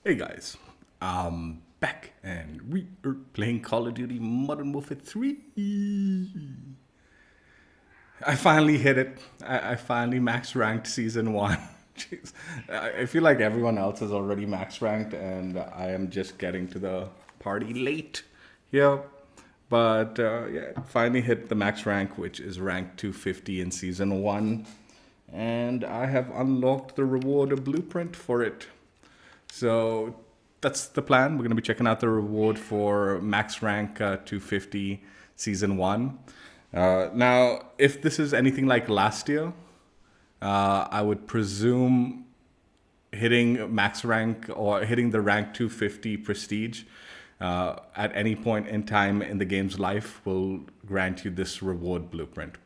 Hey guys, I'm back and we are playing Call of Duty Modern Warfare 3. I finally hit it. I finally max ranked season 1. Jeez. I feel like everyone else is already max ranked and I am just getting to the party late here. But yeah, finally hit the max rank, which is rank 250 in season 1. And I have unlocked the reward blueprint for it. So that's the plan. We're going to be checking out the reward for max rank 250 season 1. Now, if this is anything like last year, I would presume hitting max rank or hitting the rank 250 prestige at any point in time in the game's life will grant you this reward blueprint.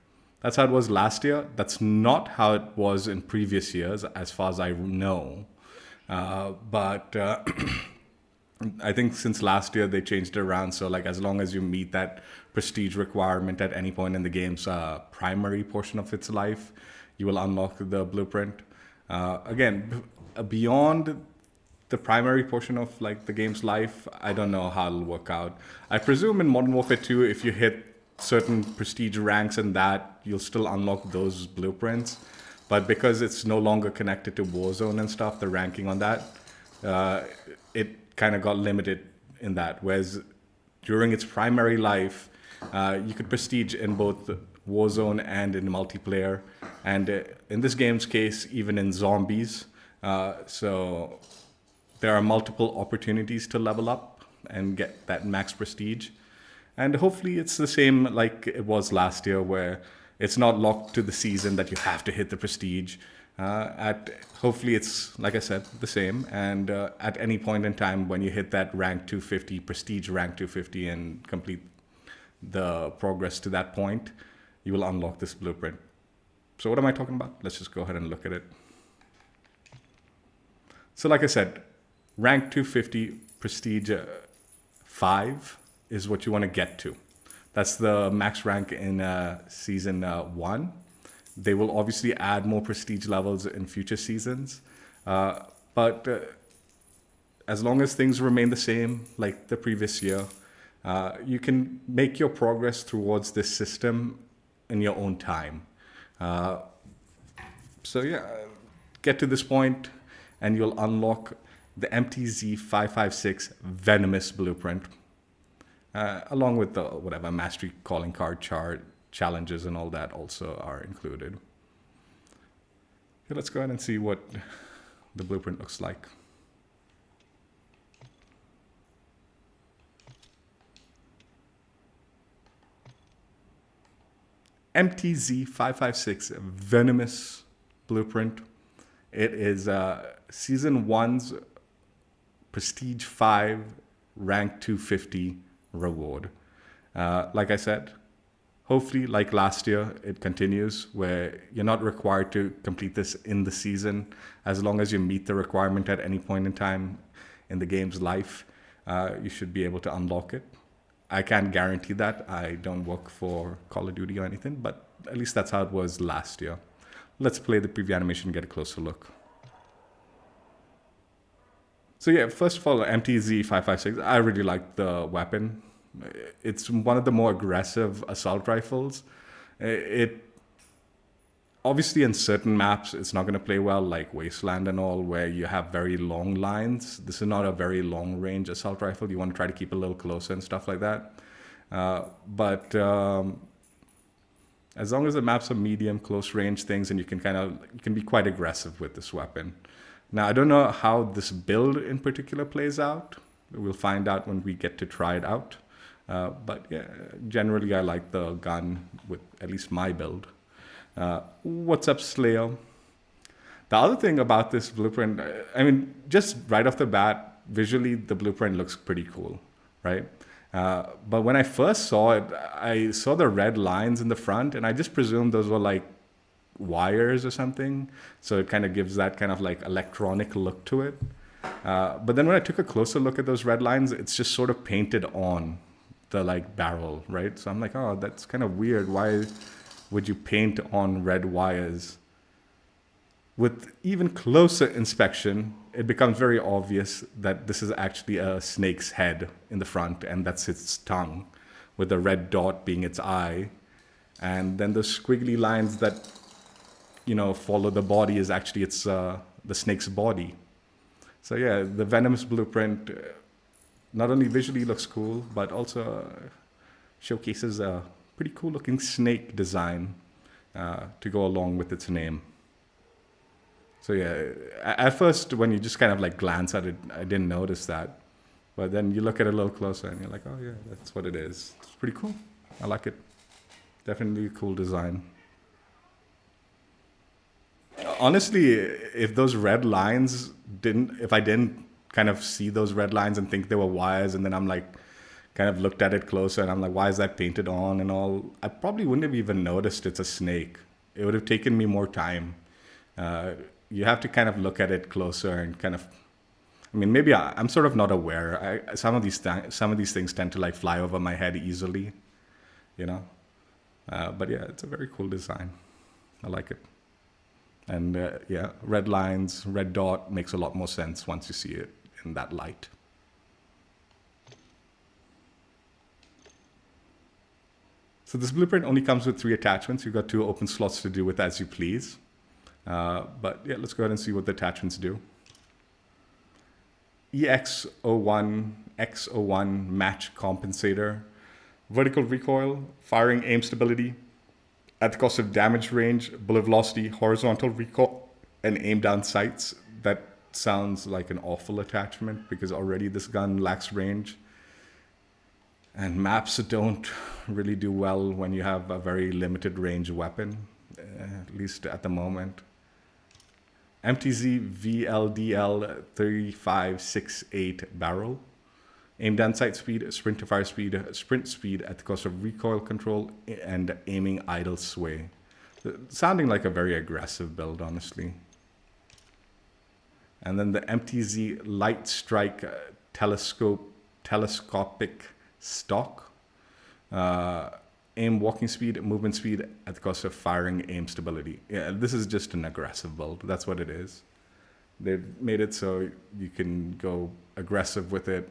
That's how it was last year. That's not how it was in previous years, as far as I know. But I think since last year they changed it around. So like as long as you meet that prestige requirement at any point in the game's primary portion of its life, you will unlock the blueprint. Again, beyond the primary portion of like the game's life, I don't know how it'll work out. I presume in Modern Warfare 2, if you hit certain prestige ranks and that, you'll still unlock those blueprints. But because it's no longer connected to Warzone and stuff, the ranking on that, it kind of got limited in that. Whereas during its primary life, you could prestige in both Warzone and in multiplayer. And in this game's case, even in zombies. So there are multiple opportunities to level up and get that max prestige. And hopefully it's the same like it was last year, where it's not locked to the season that you have to hit the prestige. Hopefully it's, like I said, the same. And at any point in time when you hit that rank 250, prestige rank 250, and complete the progress to that point, you will unlock this blueprint. So what am I talking about? Let's just go ahead and look at it. So like I said, rank 250, prestige 5 is what you want to get to. That's the max rank in season 1. They will obviously add more prestige levels in future seasons. But as long as things remain the same like the previous year, you can make your progress towards this system in your own time. So yeah, get to this point and you'll unlock the MTZ-556 Venomous blueprint. Along with the whatever mastery calling card challenges and all that also are included. Okay, let's go ahead and see what the blueprint looks like. MTZ-556 Venomous blueprint. It is season 1's prestige 5 rank 250 reward. Like I said, hopefully like last year it continues where you're not required to complete this in the season. As long as you meet the requirement at any point in time in the game's life, you should be able to unlock it. I can't guarantee that. I don't work for Call of Duty or anything, but at least that's how it was last year. Let's play the preview animation and get a closer look. So yeah, first of all, MTZ-556, I really like the weapon. It's one of the more aggressive assault rifles. It obviously in certain maps, it's not going to play well, like Wasteland and all, where you have very long lines. This is not a very long range assault rifle. You want to try to keep it a little closer and stuff like that. But as long as the maps are medium, close range things, and you can be quite aggressive with this weapon. Now, I don't know how this build in particular plays out. We'll find out when we get to try it out. But yeah, generally I like the gun with at least my build. What's up, Slayer? The other thing about this blueprint, I mean, just right off the bat, visually the blueprint looks pretty cool, right? But when I first saw it, I saw the red lines in the front and I just presumed those were like wires or something, so it kind of gives that kind of like electronic look to it. But then when I took a closer look at those red lines, it's just sort of painted on the like barrel, right? So I'm like, oh, that's kind of weird. Why would you paint on red wires? with even closer inspection, it becomes very obvious that this is actually a snake's head in the front, and that's its tongue, with the red dot being its eye. And then the squiggly lines that, follow the body is actually the snake's body. So yeah, the Venomous blueprint not only visually looks cool, but also showcases a pretty cool looking snake design to go along with its name. So yeah, at first when you just kind of like glance at it, I didn't notice that. But then you look at it a little closer and you're like, oh yeah, that's what it is. It's pretty cool. I like it. Definitely a cool design. Honestly, if those red lines if I didn't kind of see those red lines and think they were wires, and then I'm like, kind of looked at it closer and I'm like, why is that painted on and all? I probably wouldn't have even noticed it's a snake. It would have taken me more time. You have to kind of look at it closer and kind of, maybe I'm sort of not aware. Some of these things tend to like fly over my head easily, But yeah, it's a very cool design. I like it. And yeah, red lines, red dot makes a lot more sense once you see it in that light. So this blueprint only comes with 3 attachments. You've got 2 open slots to do with as you please. But yeah, let's go ahead and see what the attachments do. EX01, X01 match compensator, vertical recoil, firing aim stability, at the cost of damage range, bullet velocity, horizontal recoil, and aim down sights. That sounds like an awful attachment because already this gun lacks range. And maps don't really do well when you have a very limited range weapon, at least at the moment. MTZ-556 barrel. Aim down sight speed, sprint to fire speed, sprint speed at the cost of recoil control, and aiming idle sway. Sounding like a very aggressive build, honestly. And then the MTZ Light Strike telescopic stock. Aim walking speed, movement speed at the cost of firing aim stability. Yeah, this is just an aggressive build. That's what it is. They've made it so you can go aggressive with it,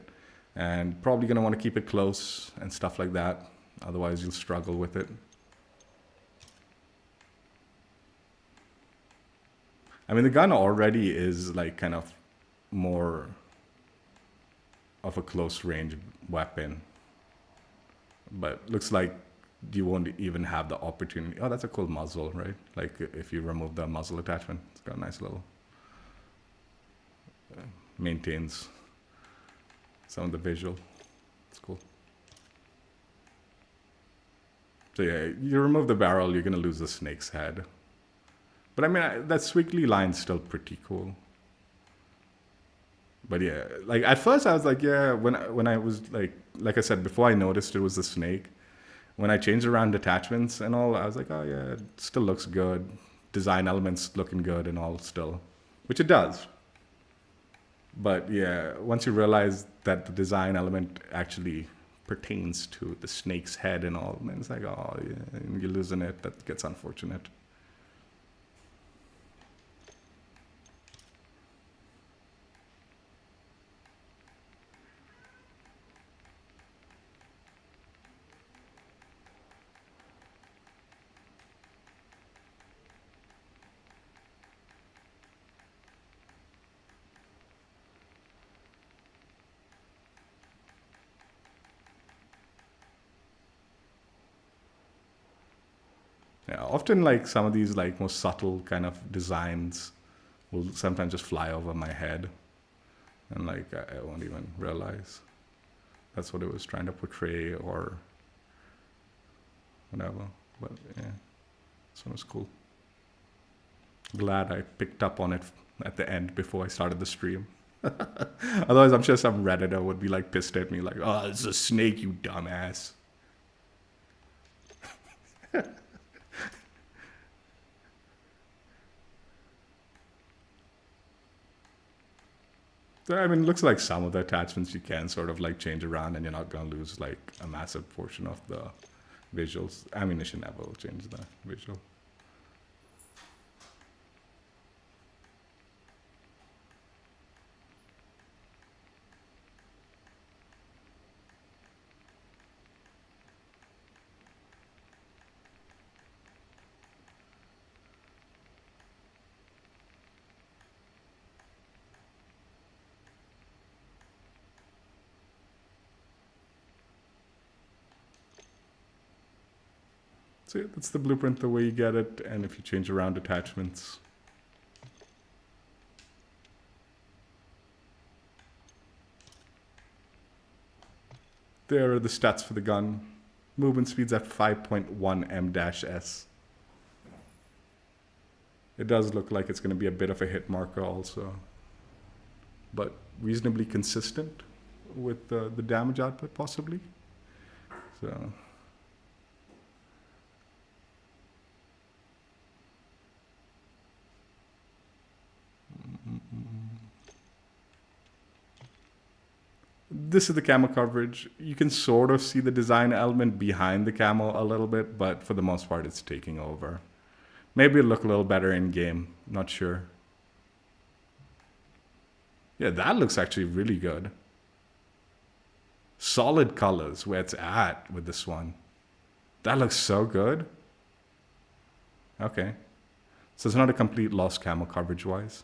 and probably going to want to keep it close and stuff like that. Otherwise, you'll struggle with it. The gun already is like kind of more of a close range weapon. But looks like you won't even have the opportunity. Oh, that's a cool muzzle, right? Like if you remove the muzzle attachment, it's got a nice little, maintains some of the visual. It's cool. So yeah, you remove the barrel, you're gonna lose the snake's head. But that squiggly line's still pretty cool. But yeah, like at first I was like, yeah, when I was like I said, before I noticed it was the snake, when I changed around attachments and all, I was like, oh yeah, it still looks good. Design elements looking good and all still, which it does. But yeah, once you realize that the design element actually pertains to the snake's head and all, man, it's like, oh, yeah, you're losing it. That gets unfortunate. Yeah, often like some of these like more subtle kind of designs will sometimes just fly over my head, and like I won't even realize that's what it was trying to portray or whatever. But yeah, this one was cool. Glad I picked up on it at the end before I started the stream. Otherwise, I'm sure some Redditor would be like pissed at me, like, "Oh, it's a snake, you dumbass." So, it looks like some of the attachments you can sort of like change around, and you're not going to lose like a massive portion of the visuals. Ammunition never will change the visual. So yeah, that's the blueprint, the way you get it, and if you change around attachments. There are the stats for the gun. Movement speeds at 5.1 m-s. It does look like it's going to be a bit of a hit marker also, but reasonably consistent with the damage output possibly. So this is the camo coverage. You can sort of see the design element behind the camo a little bit, but for the most part it's taking over. Maybe it'll look a little better in game, not sure. Yeah, that looks actually really good. Solid colors where it's at with this one. That looks so good. Okay. So it's not a complete loss camo coverage wise.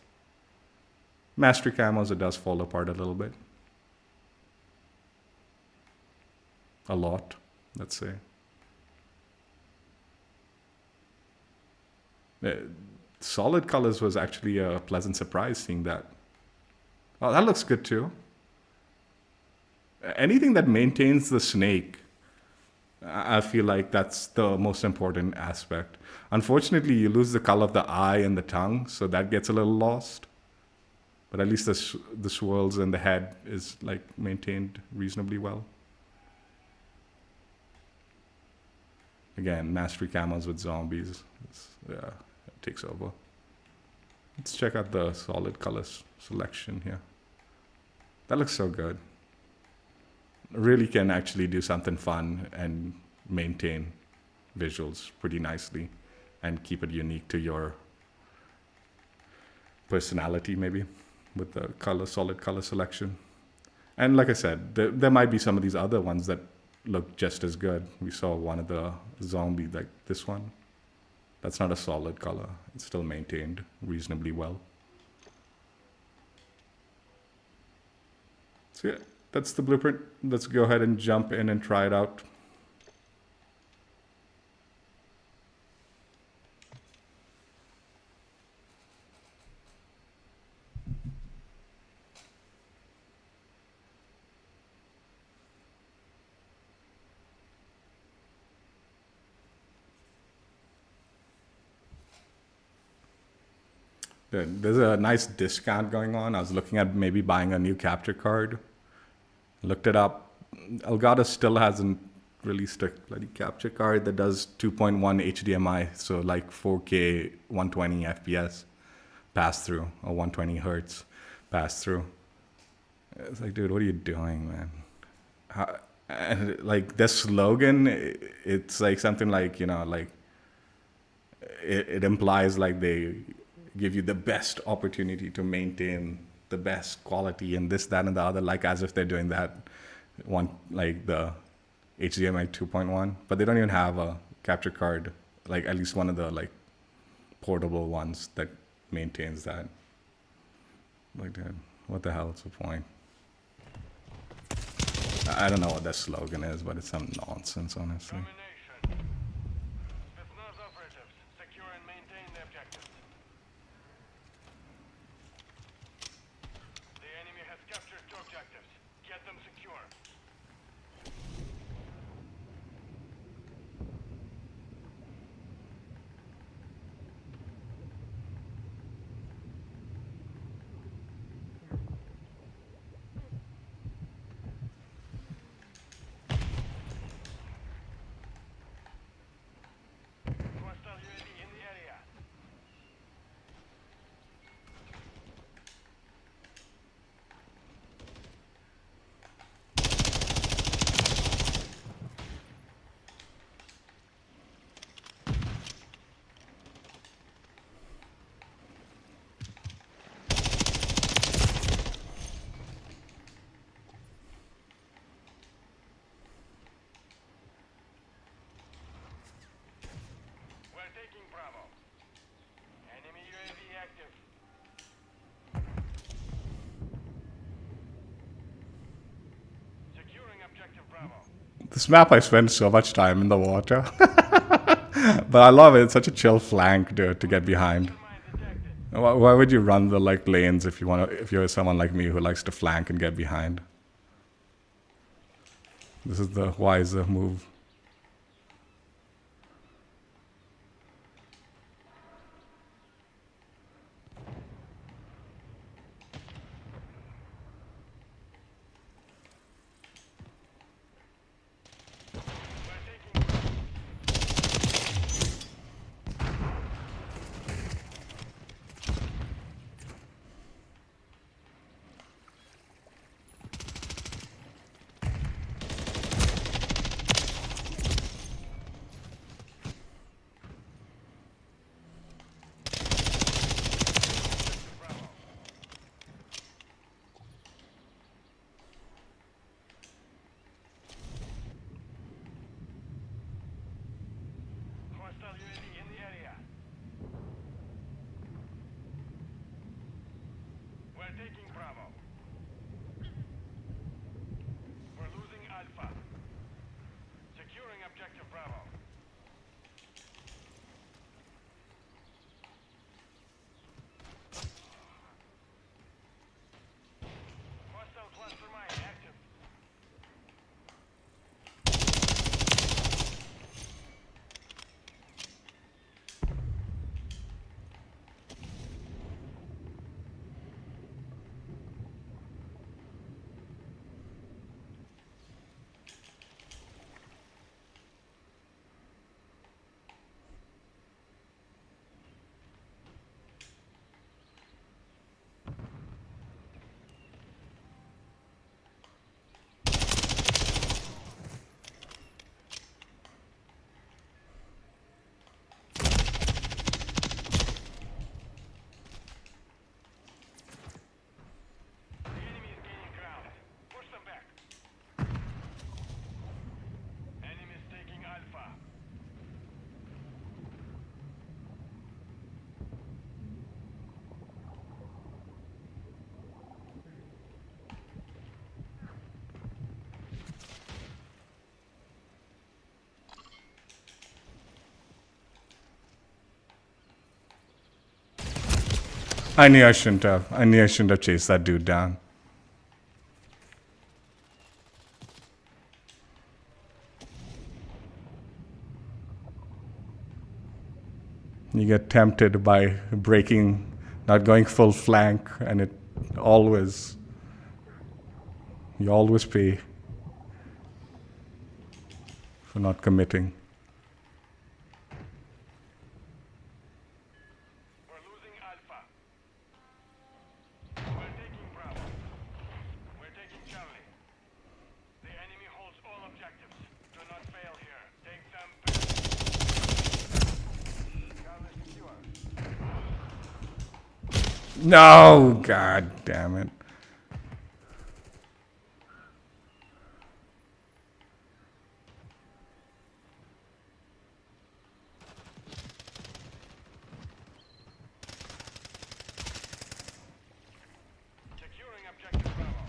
Mastery camos, it does fall apart a little bit. A lot, let's say. Solid colors was actually a pleasant surprise seeing that. Oh, that looks good too. Anything that maintains the snake, I feel like that's the most important aspect. Unfortunately, you lose the color of the eye and the tongue, so that gets a little lost. But at least the swirls and the head is like maintained reasonably well. Again, mastery camos with zombies. Yeah, it takes over. Let's check out the solid colors selection here. That looks so good. Really can actually do something fun and maintain visuals pretty nicely and keep it unique to your personality maybe with the solid color selection. And like I said, there might be some of these other ones that look just as good. We saw one of the zombie, like this one. That's not a solid color. It's still maintained reasonably well. So yeah, that's the blueprint. Let's go ahead and jump in and try it out. There's a nice discount going on. I was looking at maybe buying a new capture card. Looked it up. Elgato still hasn't released a bloody capture card that does 2.1 HDMI, so like 4K 120 FPS pass through or 120 hertz pass through. It's like, dude, what are you doing, man? And like this slogan, it's like something like, like it implies like they give you the best opportunity to maintain the best quality and this, that, and the other, like as if they're doing that one, like the HDMI 2.1, but they don't even have a capture card, like at least one of the like portable ones that maintains that. Like, dude, what the hell is the point? I don't know what that slogan is, but it's some nonsense, honestly. This map, I spent so much time in the water. But I love it. It's such a chill flank to get behind. Why would you run the like lanes if you want to? If you're someone like me who likes to flank and get behind, this is the wiser move. I knew I shouldn't have. I knew I shouldn't have chased that dude down. You get tempted by breaking, not going full flank, and it always, you always pay for not committing. No, god damn it. Securing objective Bravo.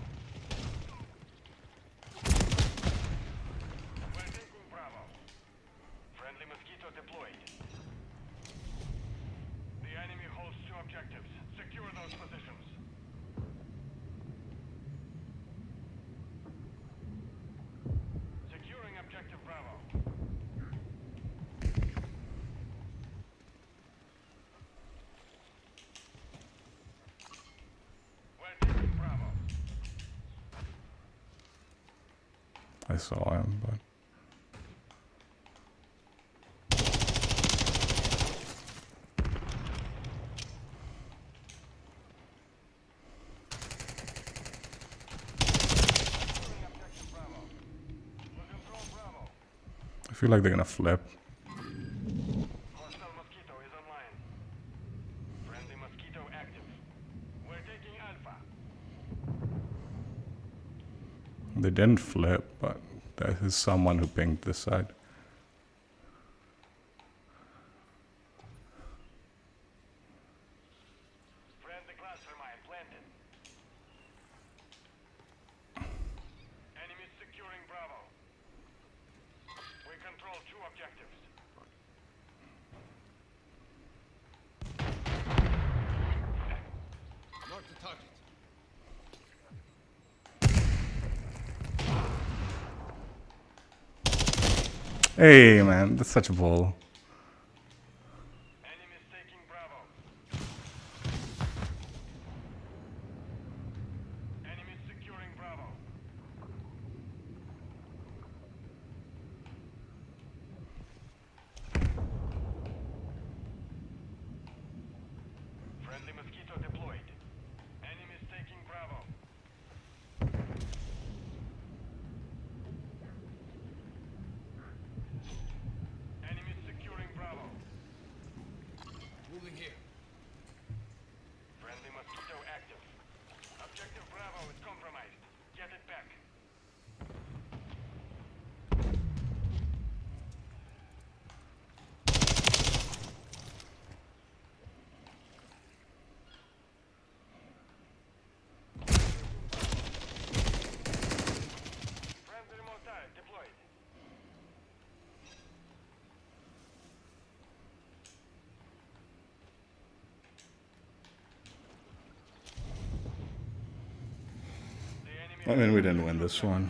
We're taking Bravo. Friendly mosquito deployed. The enemy holds 2 objectives. Secure those positions. Securing objective Bravo. We're taking Bravo. I saw him, but Securing objective Bravo. We'll control Bravo. I feel like they're gonna flip. Hostile mosquito is online. Friendly mosquito active. We're taking Alpha. They didn't flip, but there is someone who pinged this side. Friendly cluster mine planted. Enemies securing Bravo. We control 2 objectives. Hey, man, that's such a bull. Enemies taking Bravo. Enemies securing Bravo. Friendly mosquito deployed. Enemies taking Bravo. Enemies securing Bravo. Moving here. Friendly mosquito active. Objective Bravo is compromised. Get it back. Friendly mortar deployed. The enemy I mean, we didn't win this one.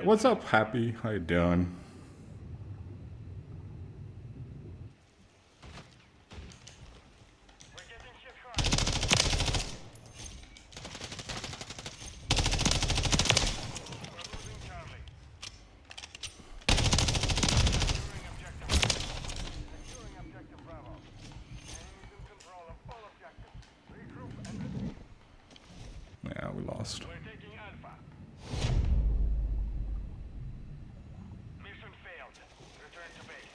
What's up, Happy? How you doing? We're getting hit hard. We're losing Charlie. Securing objective. Securing objective Bravo. Enemies in control of all objectives. Regroup and retreat. Yeah, we lost. We're taking Alpha. Mission failed. Return to base.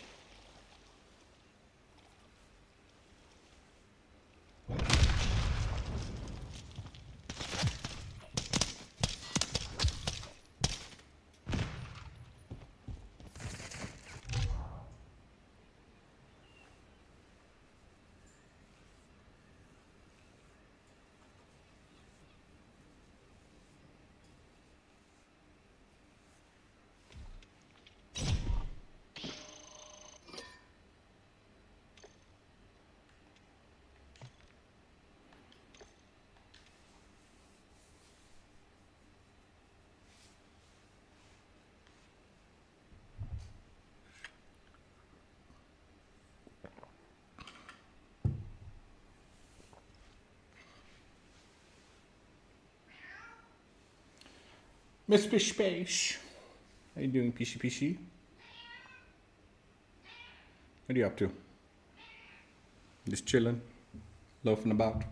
Miss Pish Pish. How you doing, Pishy Pishy? What are you up to? Just chilling, loafing about.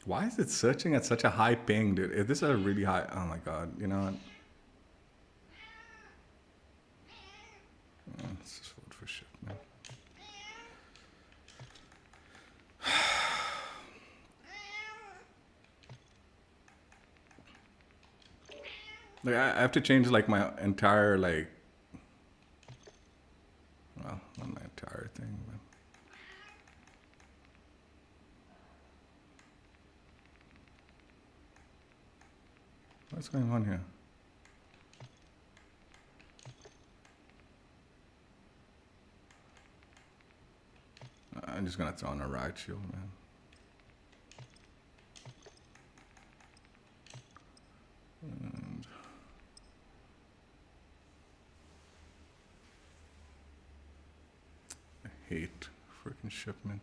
Why is it searching at such a high ping, dude? Is this a really high? Oh my god, you know what? Oh, let's just vote for shit, man. Like, I have to change like my entire like, well, not my entire thing, but. What's going on here? I'm just gonna throw on a riot shield, man. And I hate freaking shipment,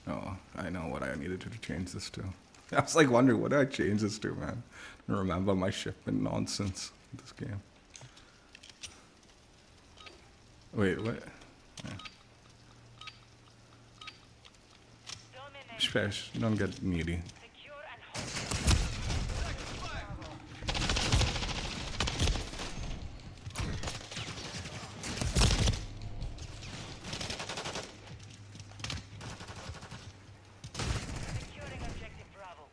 man. Oh, I know what I needed to change this to. I was like wondering, what did I change this to, man? I don't remember my shipment nonsense in this game. Wait, what? Yeah. Spesh, don't get needy. Secure and hold. Securing objective Bravo.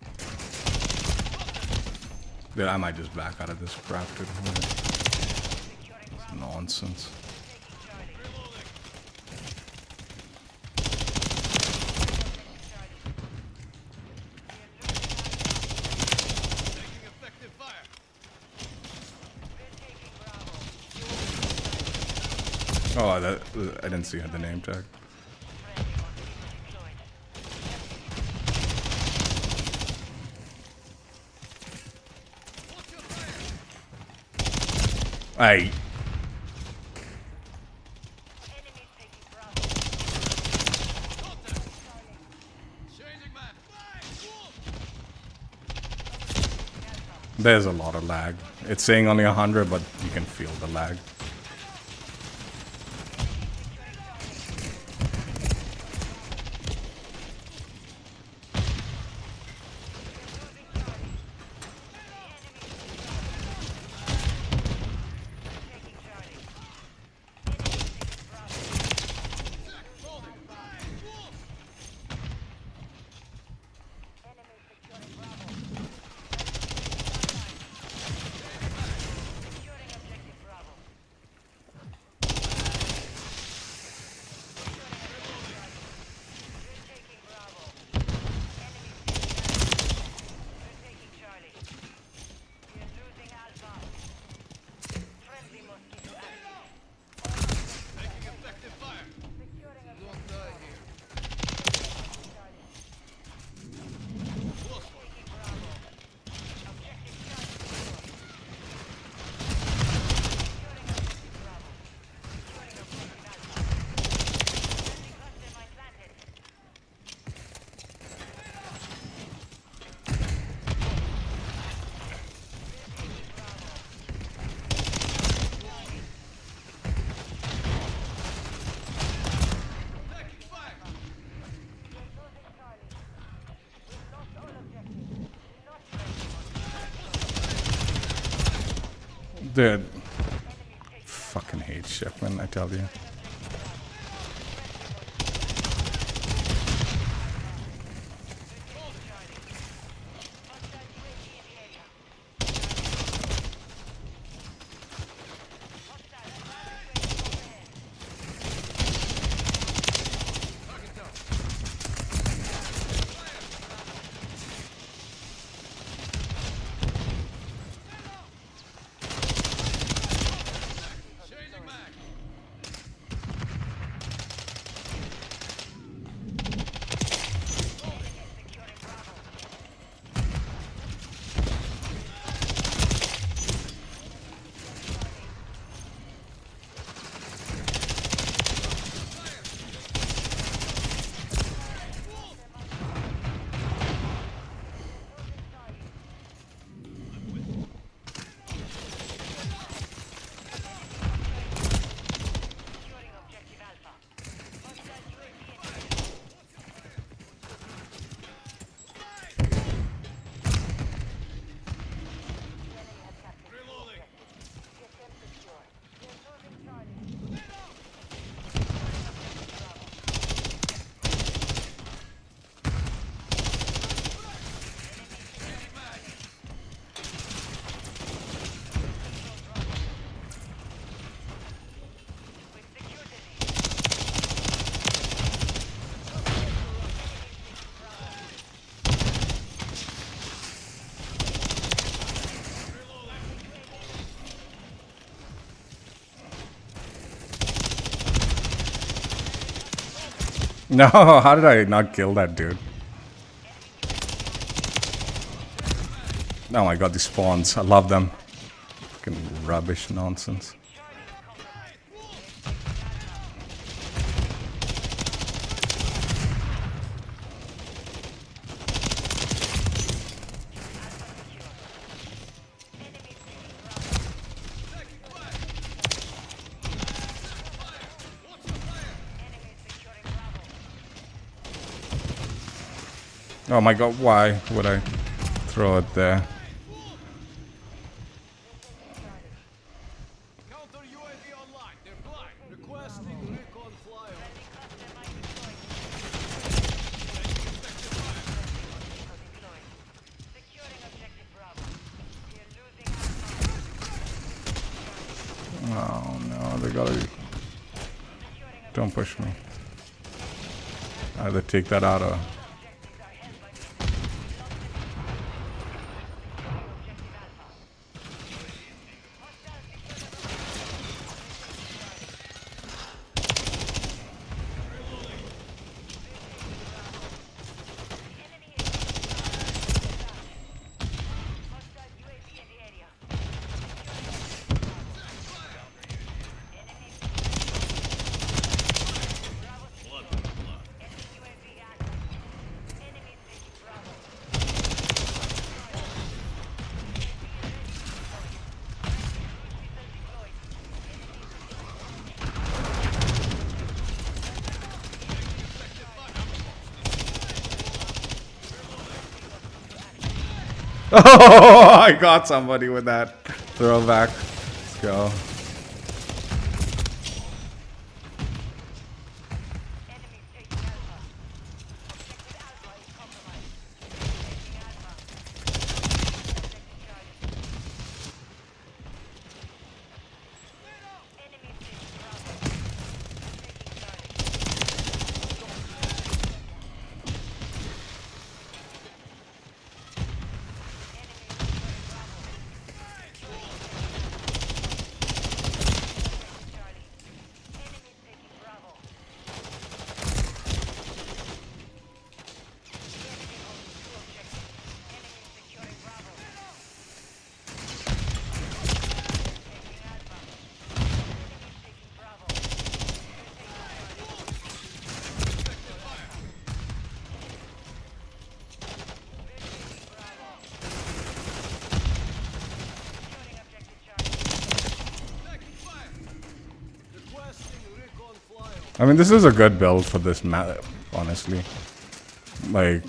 Dude, I might just back out of this crap, dude. Securing Bravo. Nonsense. Taking Charlie. Taking effective fire. Oh, that I didn't see the name tag. Friendly mosquito deployed. Hey, Enemies taking Bravo. there's a lot of lag. It's saying only 100, but you can feel the lag. Taking Charlie. Enemies taking Bravo. Enemies securing Bravo. Securing objective Bravo. We're taking Bravo. Enemies taking Charlie. We're losing Alpha. Friendly mosquito active. Taking effective fire. Securing Don't die here. Charlie. Close one. Taking Bravo. Objective Charlie secure. Securing objective Bravo. Securing objective Alpha. Friendly cluster mine planted. Taking fire. We're losing Charlie. We've lost all objectives. Do not trade. Dude, Enemies taking fucking hate Shipman, I tell you. Hostile UAV in the area. Hostile advanced UAV overhead. Target down. Changing mag. Securing Bravo. Securing objective Alpha. Hostile UAV in the area. The enemy has captured Reloading. Get them secure. We're losing Charlie. Securing objective Bravo. Changing mag. We've secured the lead. No, how did I not kill that dude? Oh my god, these spawns. I love them. Fucking rubbish nonsense. Taking fire. What's the fire? Enemies securing Bravo. Oh my god, why would I throw it there? Counter UAV online. They're blind. Requesting recon flyover. Friendly cluster mine deployed. Mosquito deployed. Securing objective Bravo. We're losing Alpha. Oh no, they gotta be. Securing Don't push me. Either take that out or. objectives are held by the enemy. We lost the lead. Securing objective Alpha. Hostile secured objective. Oh, I got somebody with that throwback. Let's go. Enemies taking Alpha. Objective Alpha is compromised. Taking Alpha. Objective Charlie. Enemies taking Bravo. Taking Charlie. Enemies securing Bravo. Taking Charlie. Enemies taking Bravo. The enemy owns 2 objectives. Enemies securing Bravo. Taking Alpha. Enemies taking Bravo. Taking Charlie. Taking Bravo. Securing objective Charlie. Taking fire. Requesting recon flyover. I mean, this is a good build for this map, honestly. Like,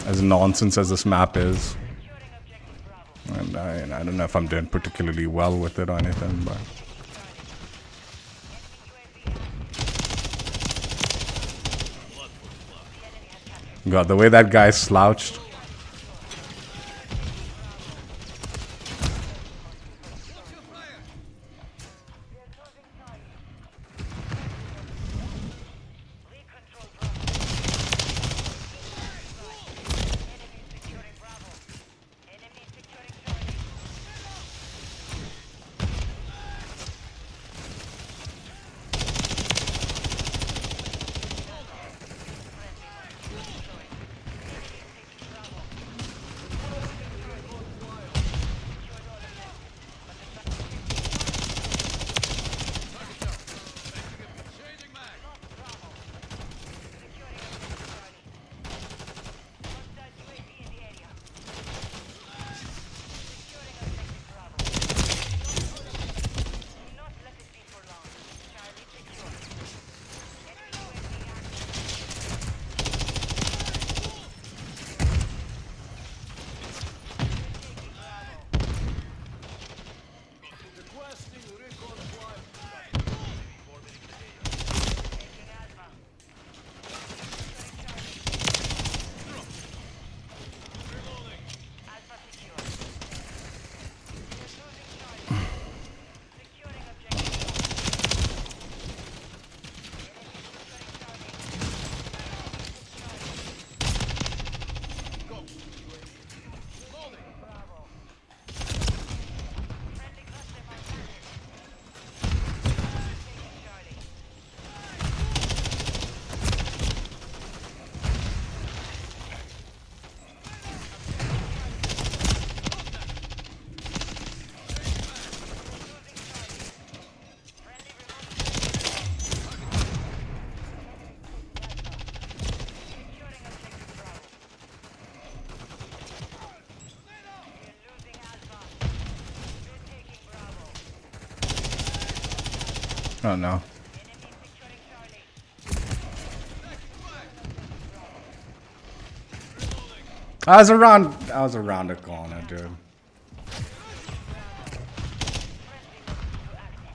as nonsense as this map is. Securing objective Bravo. And I don't know if I'm doing particularly well with it or anything, but... God, the way that guy slouched. We control Bravo. Enemy securing Bravo. Enemy securing Charlie. Changing mag. Securing objective Charlie. Hostile UAV in the area. Securing objective Bravo. Do not let it be for long. Charlie secure. Enemy UAV active. Taking Bravo. Requesting recon flyover. Taking Alpha. Securing Charlie. Alpha secure. We're losing Charlie. Securing objective. Enemy securing Charlie. Go. Loading. Bravo. Friendly cluster mine planted. Taking Charlie. Losing Charlie. Friendly remote. Securing objective Bravo. We're losing Alpha. We're taking Bravo. Oh no. Enemy securing Charlie. I was around the corner, dude. Friendly mode to active. We control Alpha.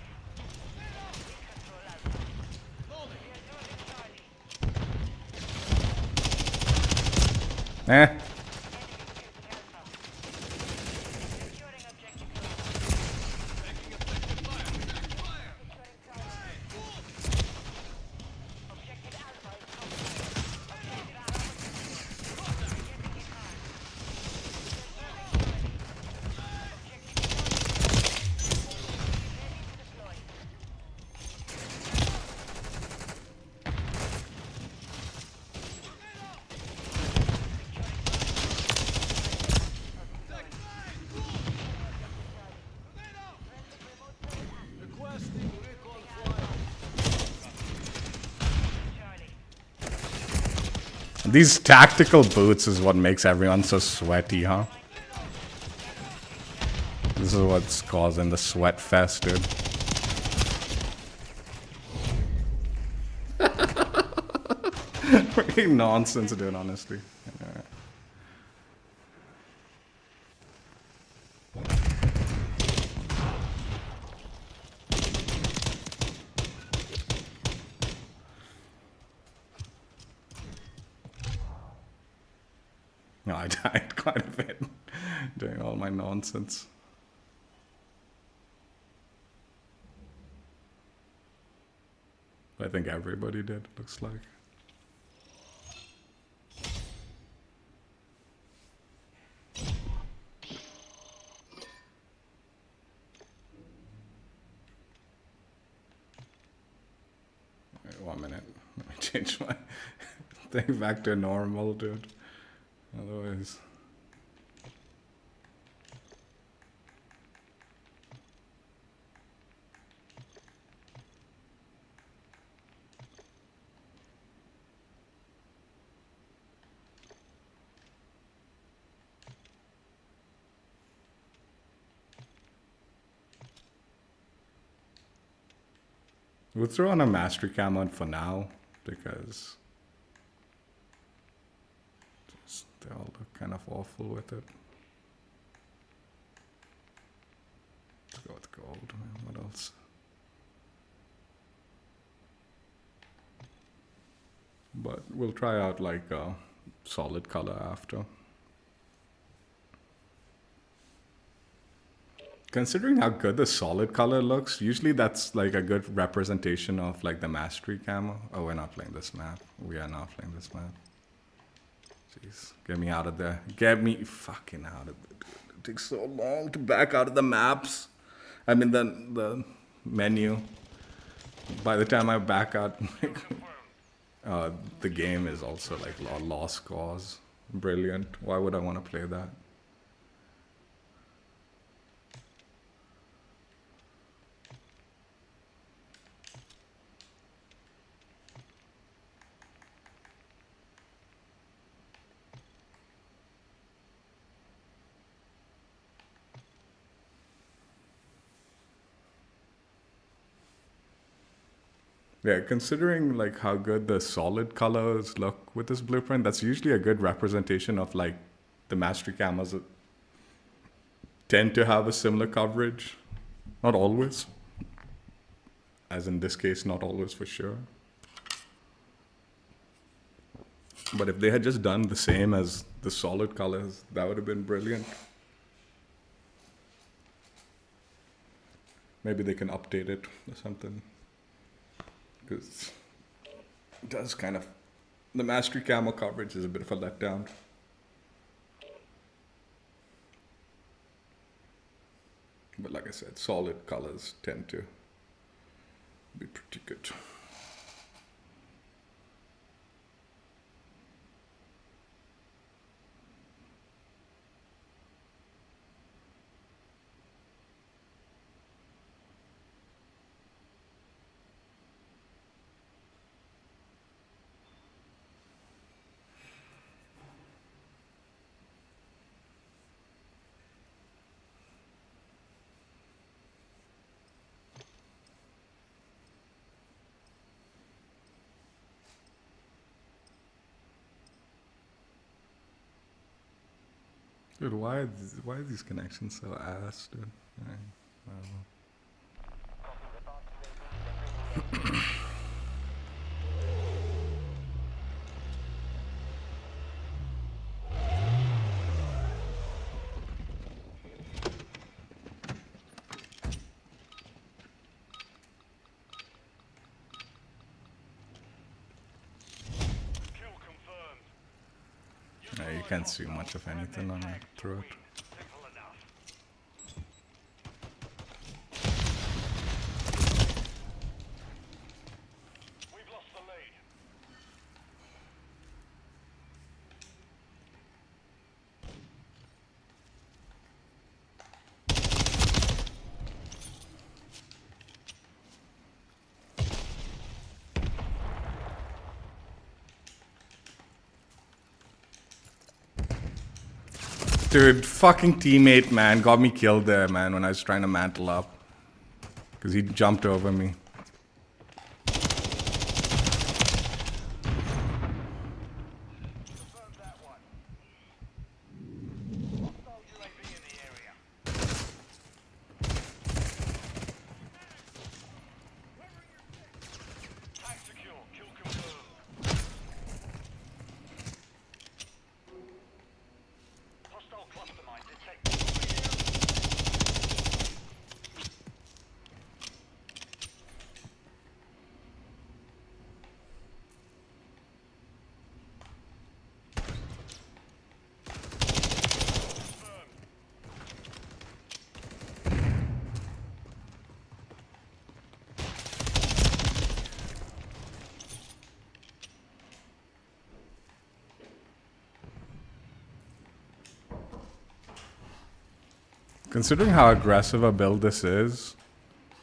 Loading. We are losing Charlie. Eh. Enemy taking Alpha. Securing objective Bravo. Taking effective fire. Taking fire. Securing Charlie. Objective Alpha is compromised. Objective Alpha secure. Getting in hand. We're losing Charlie. Objective ready to deploy. Requesting recon flyover. Charlie. These tactical boots is what makes everyone so sweaty, huh? This is what's causing the sweat fest, dude. Freaking nonsense, dude, honestly. No, I died quite a bit doing all my nonsense. I think everybody did, looks like. Wait 1 minute. Let me change my thing back to normal, dude. Otherwise. We'll throw on a mastery cam on for now because they all look kind of awful with it. Let's go with gold. What else? But we'll try out like a solid color after. Considering how good the solid color looks, usually that's like a good representation of like the mastery camo. Oh, we're not playing this map. We are not playing this map. Jeez, get me out of there. Get me fucking out of there. It takes so long to back out of the maps. I mean the menu. By the time I back out, the game is also like a lost cause. Brilliant. Why would I want to play that? Yeah, considering like how good the solid colors look with this blueprint, that's usually a good representation of like the mastery camos that tend to have a similar coverage. Not always. As in this case, not always for sure. But if they had just done the same as the solid colors, that would have been brilliant. Maybe they can update it or something. Because it does kind of, the mastery camo coverage is a bit of a letdown. But like I said, solid colors tend to be pretty good. Dude, why are these connections so ass, dude? I don't know. Kill confirmed. Yeah, you can't see much of anything on that throat. Simple enough. We've lost the lead. Dude, fucking teammate, man, got me killed there, man, when I was trying to mantle up. Because he jumped over me. Confirmed that one. Hostile UAV in the area. Tag secure. Kill confirmed. Considering how aggressive a build this is,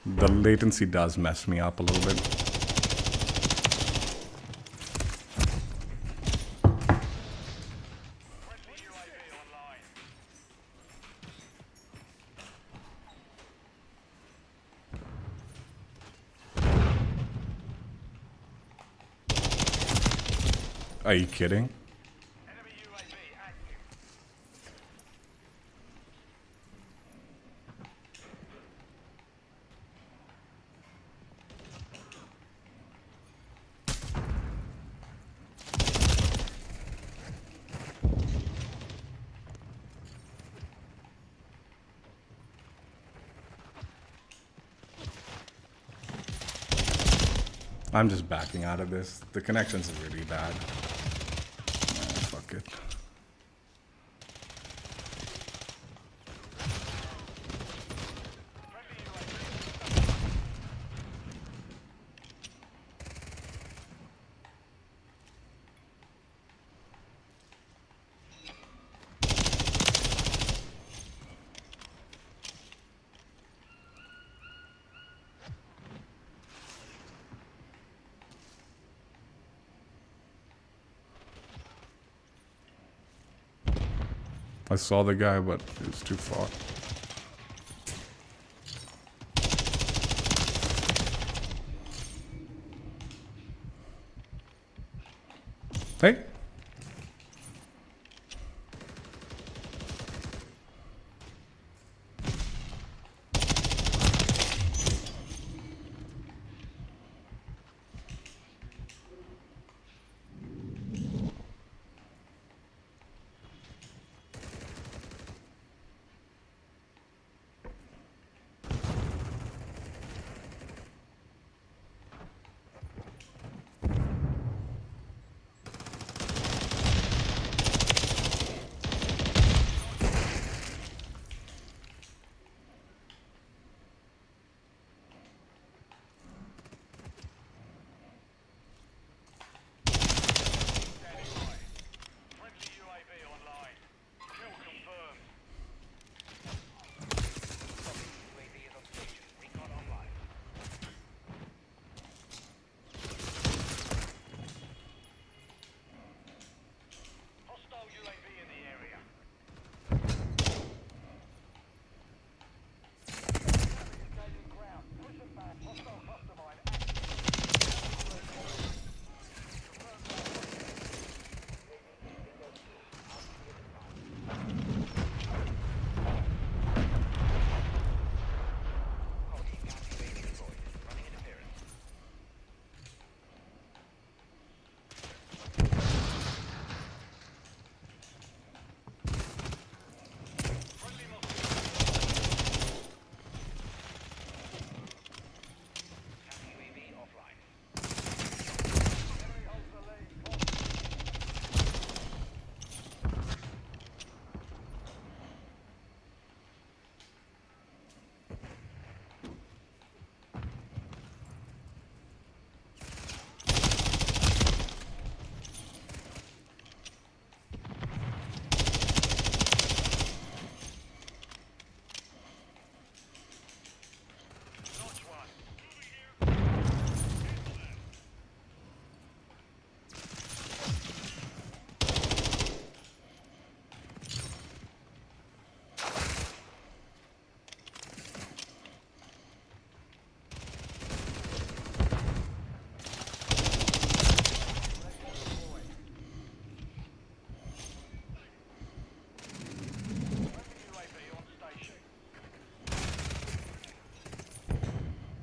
the latency does mess me up a little bit. Friendly UAV online. Are you kidding? Enemy UAV active. I'm just backing out of this. The connections are really bad. Fuck it. Friendly UAV. I saw the guy, but it was too far. Hey. Friendly UAV online. Kill confirmed. UAV is on station. Recon online. Hostile UAV in the area. Gaining ground. Push it back. Hostile cluster mine active. Copy. Gas UAV deployed. Running interference. Friendly Mosquito. Gas UAV offline. Enemy holds the lead. Notch one. Friendly UAV on station.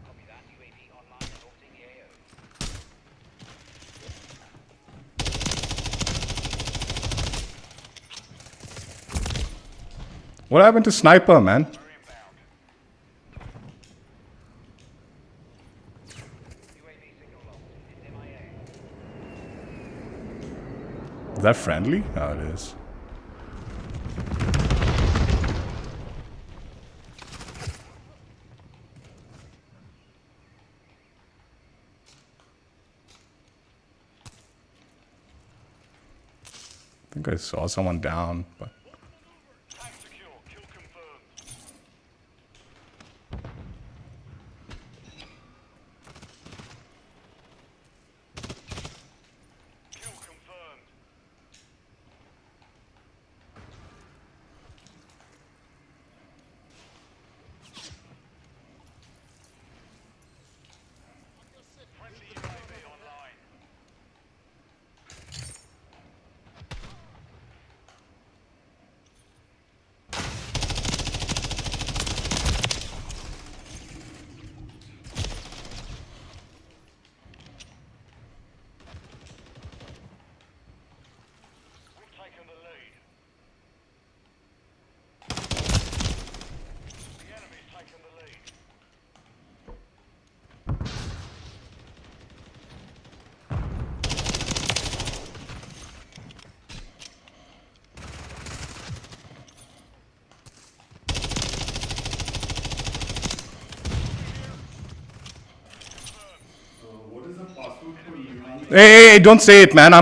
Copy that. UAV online and orbiting the AO. What happened to Sniper, man? We're inbound. UAV signal lost. It's MIA. Is that friendly? Oh, it is. I think I saw someone down, but Tank secure. Kill confirmed. Hey, don't say it, man. Are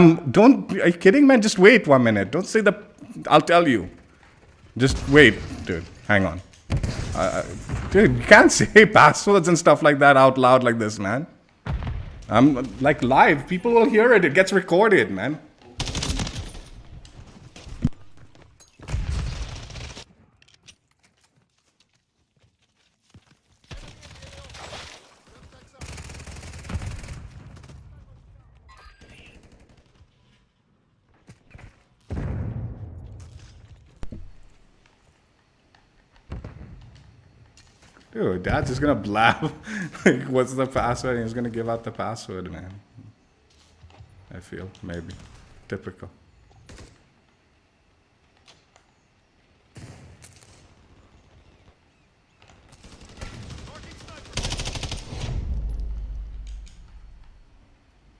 you kidding, man? Just wait 1 minute. Don't say I'll tell you. Just wait, dude. Hang on. Dude, you can't say passwords and stuff like that out loud like this, man. I'm like live. People will hear it. It gets recorded, man. Dude, Dad's just gonna blab. Like, what's the password? And he's gonna give out the password, man. I feel, maybe. Typical.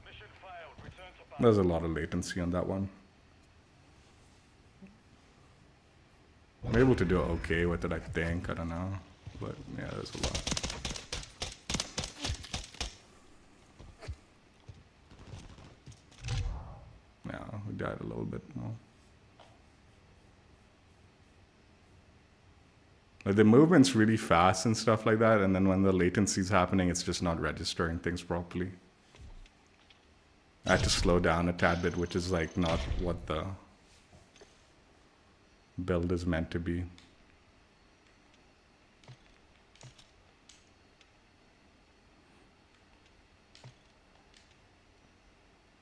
Mission failed. Return to base. There's a lot of latency on that one. I'm able to do okay with it, I think. I don't know. But yeah, there's a lot. Yeah, we died a little bit more. Like the movement's really fast and stuff like that, and then when the latency's happening, it's just not registering things properly. I had to slow down a tad bit, which is like not what the build is meant to be.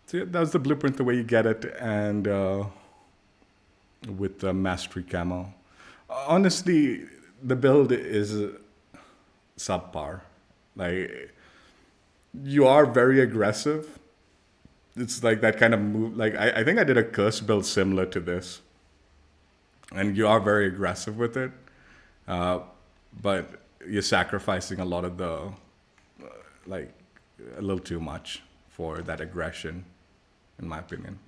So yeah, that's the blueprint, the way you get it, and with the mastery camo. Honestly, the build is subpar. Like, you are very aggressive. It's like that kind of move. Like, I think I did a curse build similar to this. And you are very aggressive with it. But you're sacrificing a lot of the, like, a little too much for that aggression, in my opinion.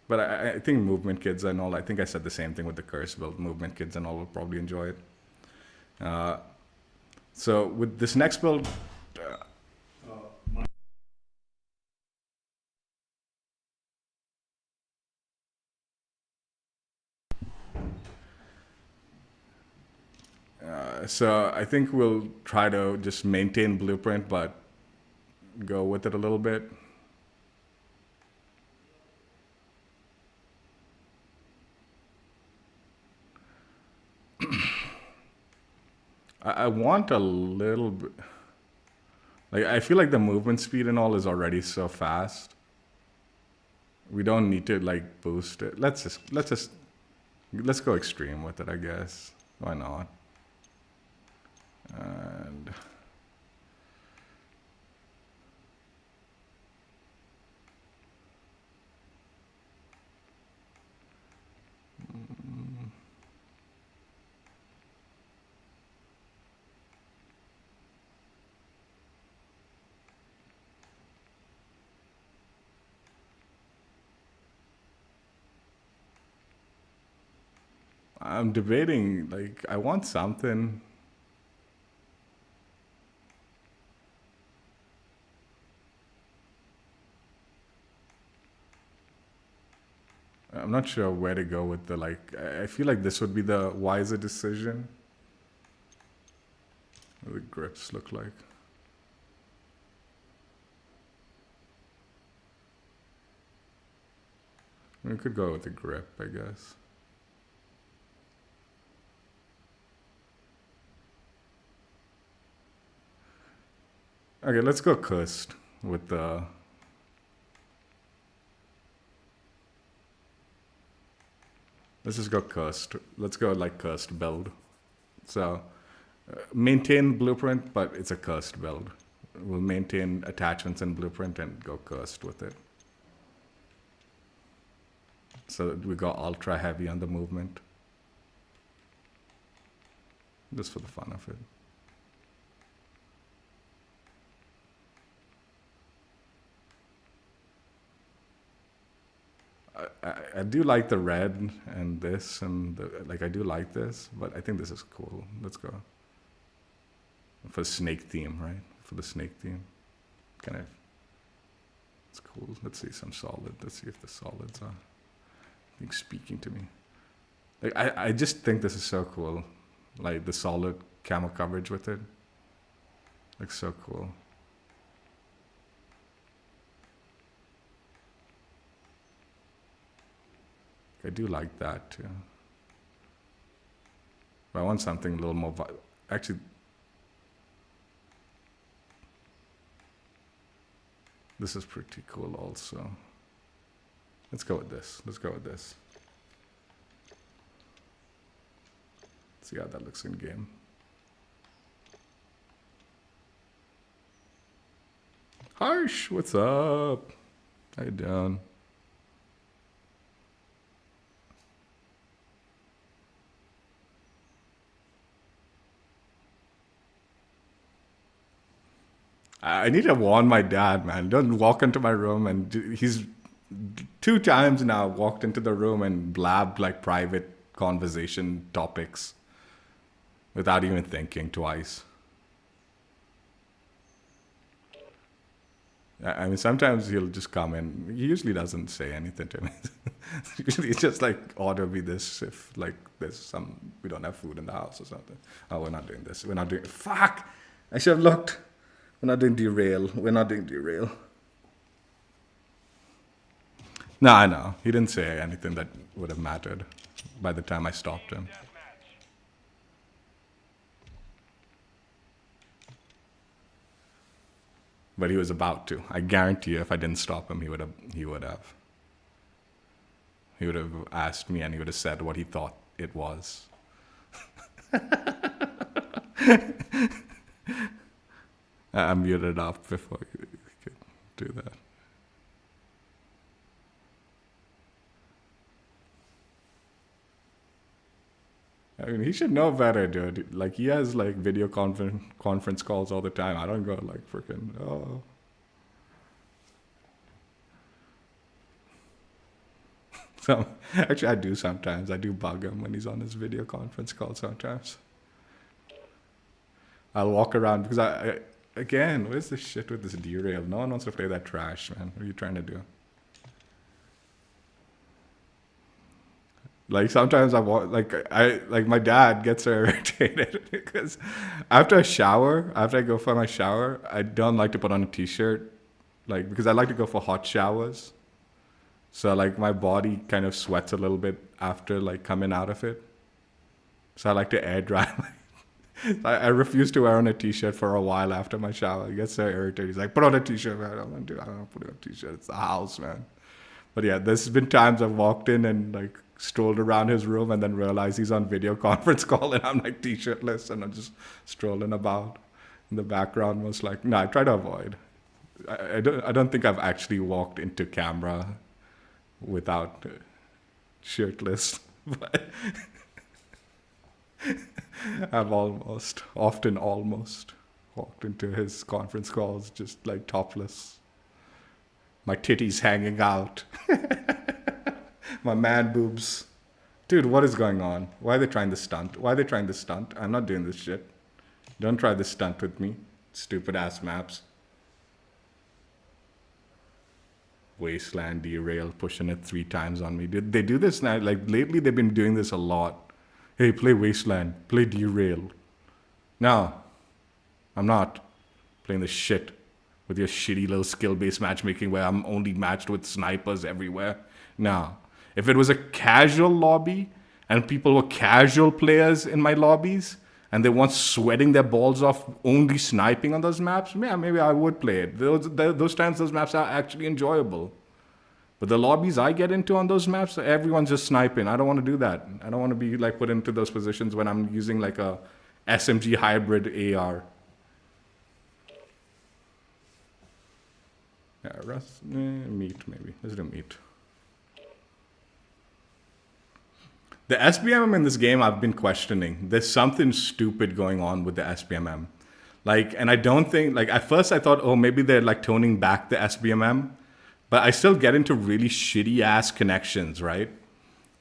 But I think movement kids and all, I think I said the same thing with the curse build. Movement kids and all will probably enjoy it. So with this next build, so I think we'll try to just maintain blueprint, but go with it a little bit. I want a little bit, like, I feel like the movement speed and all is already so fast. We don't need to like boost it. Let's go extreme with it, I guess. Why not? And I'm debating, like, I want something. I'm not sure where to go with the, like, I feel like this would be the wiser decision. What do the grips look like? We could go with the grip, I guess. Okay, let's go cursed with the... Let's just go cursed. Let's go like cursed build. So maintain blueprint, but it's a cursed build. We'll maintain attachments and blueprint and go cursed with it. So that we go ultra heavy on the movement. Just for the fun of it. I do like the red and this and like I do like this, but I think this is cool. Let's go for snake theme, right? For the snake theme, kind of. It's cool. Let's see some solid. Let's see if the solids are speaking to me. Like I just think this is so cool. Like the solid camo coverage with it. Looks so cool. I do like that too. But I want something a little more actually, this is pretty cool also. Let's go with this. Let's go with this. See how that looks in game. Harsh, what's up? How you doing? I need to warn my dad, man. Don't walk into my room and he's 2 times now walked into the room and blabbed like private conversation topics without even thinking twice. I mean, sometimes he'll just come in. He usually doesn't say anything to me. Usually it's just like, order me this if like we don't have food in the house or something. Oh, we're not doing this. We're not doing, fuck! I should have looked. We're not doing derail. We're not doing derail. No, I know. He didn't say anything that would have mattered by the time I stopped him. But he was about to. I guarantee you, if I didn't stop him, he would have asked me and he would have said what he thought it was. I muted up before you could do that. I mean, he should know better, dude. Like, he has, like, video conference calls all the time. I don't go, like, freaking, oh. So, actually, I do sometimes. I do bug him when he's on his video conference call sometimes. I'll walk around because again, where's this shit with this derail? No one wants to play that trash, man. What are you trying to do? Like sometimes my dad gets so irritated because after I go for my shower, I don't like to put on a t-shirt, like because I like to go for hot showers. So like my body kind of sweats a little bit after like coming out of it. So I like to air dry. I refuse to wear on a t-shirt for a while after my shower. He gets so irritated. He's like, put on a t-shirt, man. I'm like, dude, I don't put on a t-shirt. It's the house, man. But yeah, there's been times I've walked in and like strolled around his room and then realized he's on video conference call and I'm like t-shirtless and I'm just strolling about in the background. Most like, no, I try to avoid. I don't think I've actually walked into camera without shirtless, but I've often almost walked into his conference calls just like topless. My titties hanging out. My man boobs. Dude, what is going on? Why are they trying this stunt? I'm not doing this shit. Don't try this stunt with me. Stupid ass maps. Wasteland, derail, pushing it 3 times on me. They do this now. Like lately they've been doing this a lot. Hey, play Wasteland, play derail. No, I'm not playing this shit with your shitty little skill-based matchmaking where I'm only matched with snipers everywhere. No. If it was a casual lobby and people were casual players in my lobbies and they weren't sweating their balls off only sniping on those maps, yeah, maybe I would play it. Those times those maps are actually enjoyable. But the lobbies I get into on those maps, everyone's just sniping. I don't want to do that. I don't want to be like put into those positions when I'm using like a SMG hybrid AR. Yeah, meat maybe. Let's do meat. The SBMM in this game, I've been questioning. There's something stupid going on with the SBMM. Like, and I don't think, like, at first I thought, oh, maybe they're like toning back the SBMM, but I still get into really shitty ass connections, right?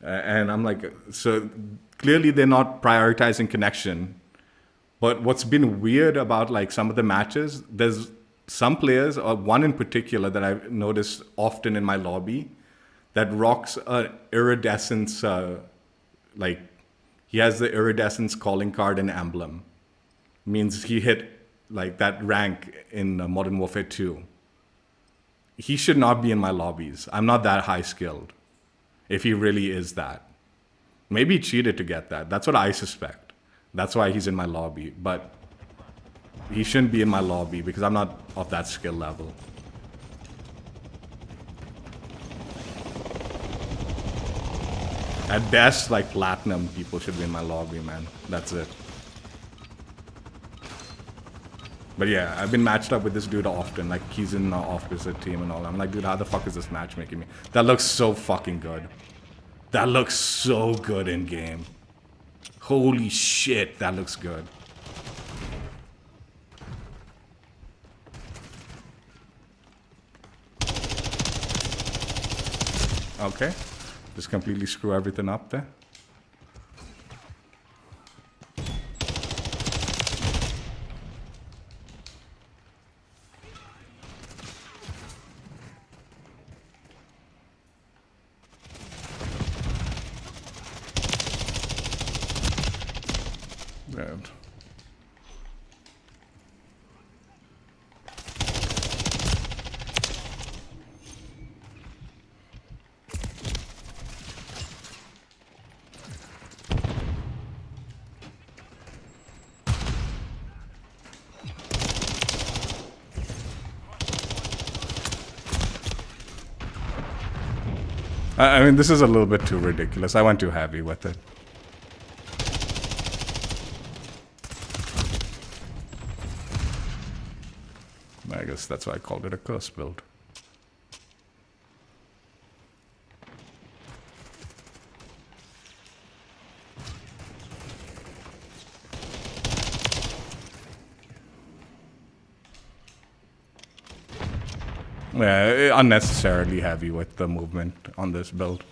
And I'm like, so clearly they're not prioritizing connection. But what's been weird about like some of the matches, there's some players, or one in particular that I've noticed often in my lobby, that rocks a iridescence, like he has the iridescence calling card and emblem. Means he hit like that rank in Modern Warfare 2. He should not be in my lobbies. I'm not that high skilled. If he really is that. Maybe he cheated to get that. That's what I suspect. That's why he's in my lobby. But he shouldn't be in my lobby because I'm not of that skill level. At best, like platinum people should be in my lobby, man. That's it. But yeah, I've been matched up with this dude often. Like, he's in the opposite team and all. I'm like, dude, how the fuck is this match making me? That looks so fucking good. That looks so good in game. Holy shit, that looks good. Okay. Just completely screw everything up there. Good. I mean, this is a little bit too ridiculous. I went too heavy with it. I guess that's why I called it a curse build. Yeah, unnecessarily heavy with the movement on this build.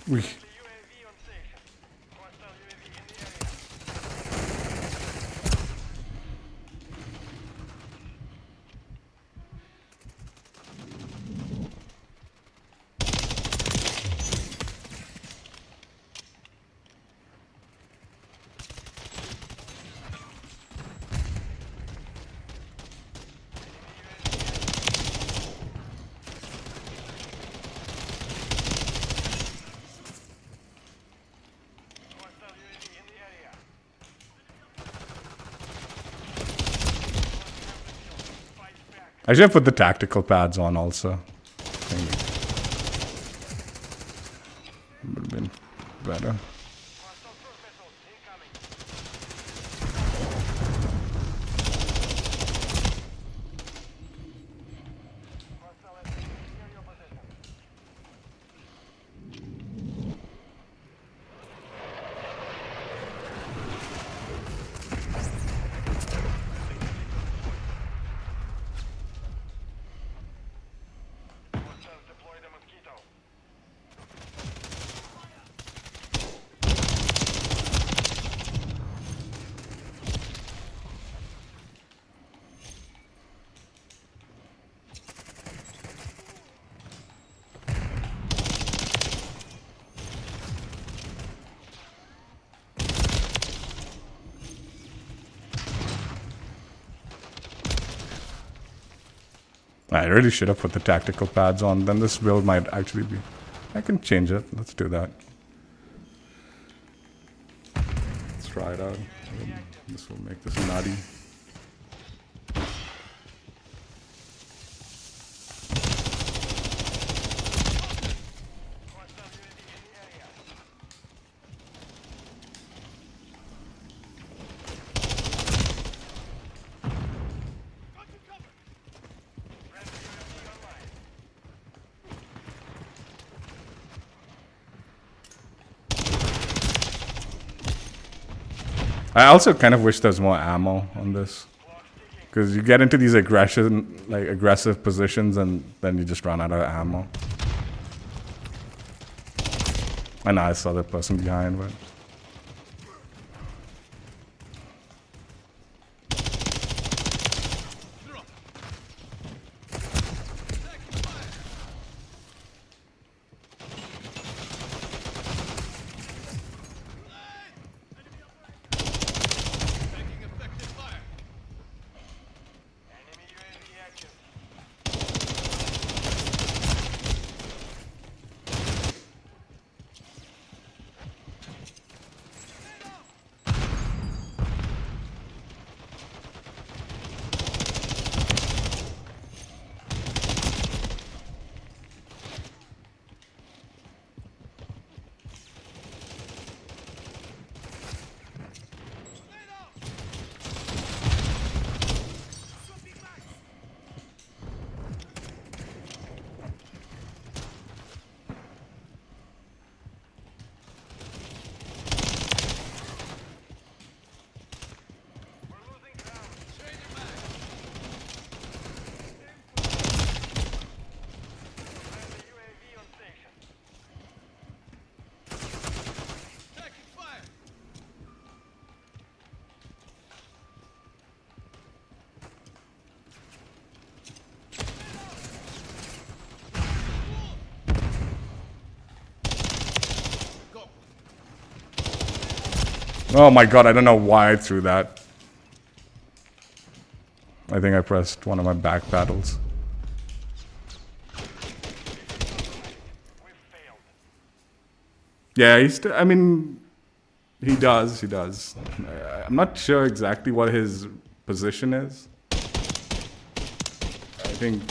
We. UAV on station. Hostile UAV in the area. Hostile UAV in the area. Fight back. I should have put the tactical pads on also. Would have been better. Hostile cruise missiles incoming. Hostile SCV near your position. Hostiles deploy the mosquito. I really should have put the tactical pads on. Then this build might actually be... I can change it. Let's do that. Let's try it out. This will make this nutty. I also kind of wish there's more ammo on this, because you get into these aggressive positions and then you just run out of ammo. I know I saw the person behind, but Taking effective fire. Enemy UAV active. We're losing ground. Changing mag. Friendly UAV on station. Taking fire. Go. oh my god, I don't know why I threw that. I think I pressed one of my back paddles. We failed. Yeah, I mean, he does. I'm not sure exactly what his position is. I think,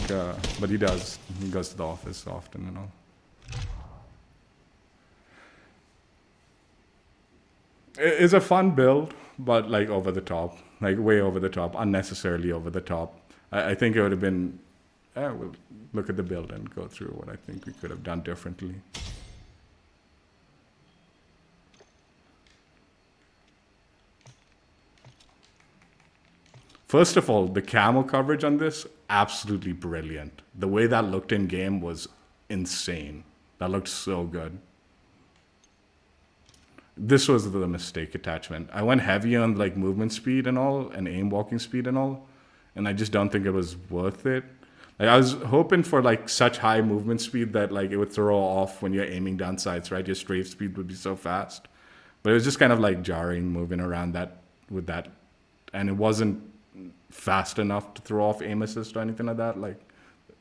but he does. He goes to the office often, you know. It's a fun build, but like over the top, like way over the top, unnecessarily over the top. I think it would have been, we'll look at the build and go through what I think we could have done differently. First of all, the camo coverage on this, absolutely brilliant. The way that looked in game was insane. That looked so good. This was the mistake attachment. I went heavy on like movement speed and all, and aim walking speed and all, and I just don't think it was worth it. Like I was hoping for like such high movement speed that like it would throw off when you're aiming down sights, right? Your strafe speed would be so fast. But it was just kind of like jarring moving around that with that, and it wasn't fast enough to throw off aim assist or anything like that. Like,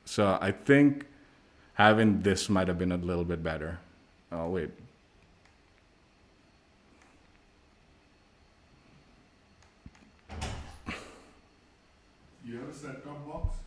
so I think having this might have been a little bit better. Oh wait. You have a set-top box?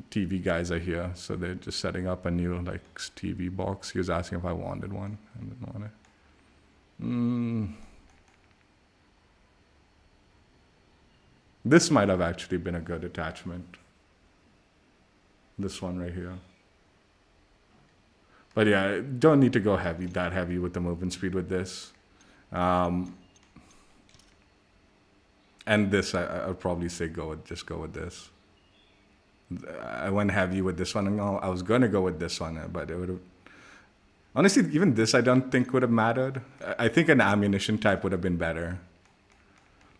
TV guys are here, so they're just setting up a new like TV box. He was asking if I wanted one. I didn't want it. This might have actually been a good attachment. This one right here. But yeah, don't need to go that heavy with the movement speed with this. And this, I'd probably say just go with this. I went heavy with this one. And I was going to go with this one, but it would have... Honestly, even this I don't think would have mattered. I think an ammunition type would have been better.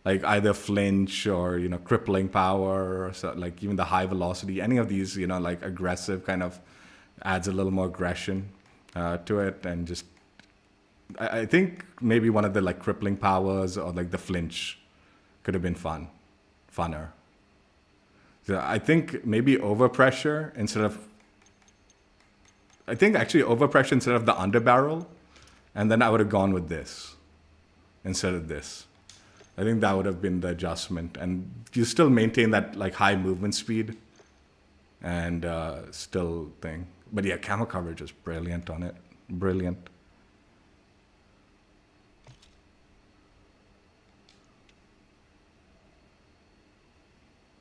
Like either flinch or, crippling power, or so, like even the high velocity. Any of these, like aggressive kind of adds a little more aggression to it. And just, I think maybe one of the like crippling powers or like the flinch could have been funner. So I think maybe overpressure instead of... I think actually overpressure instead of the underbarrel, and then I would have gone with this instead of this. I think that would have been the adjustment, and you still maintain that like high movement speed, and still thing. But yeah, camo coverage is brilliant on it. Brilliant.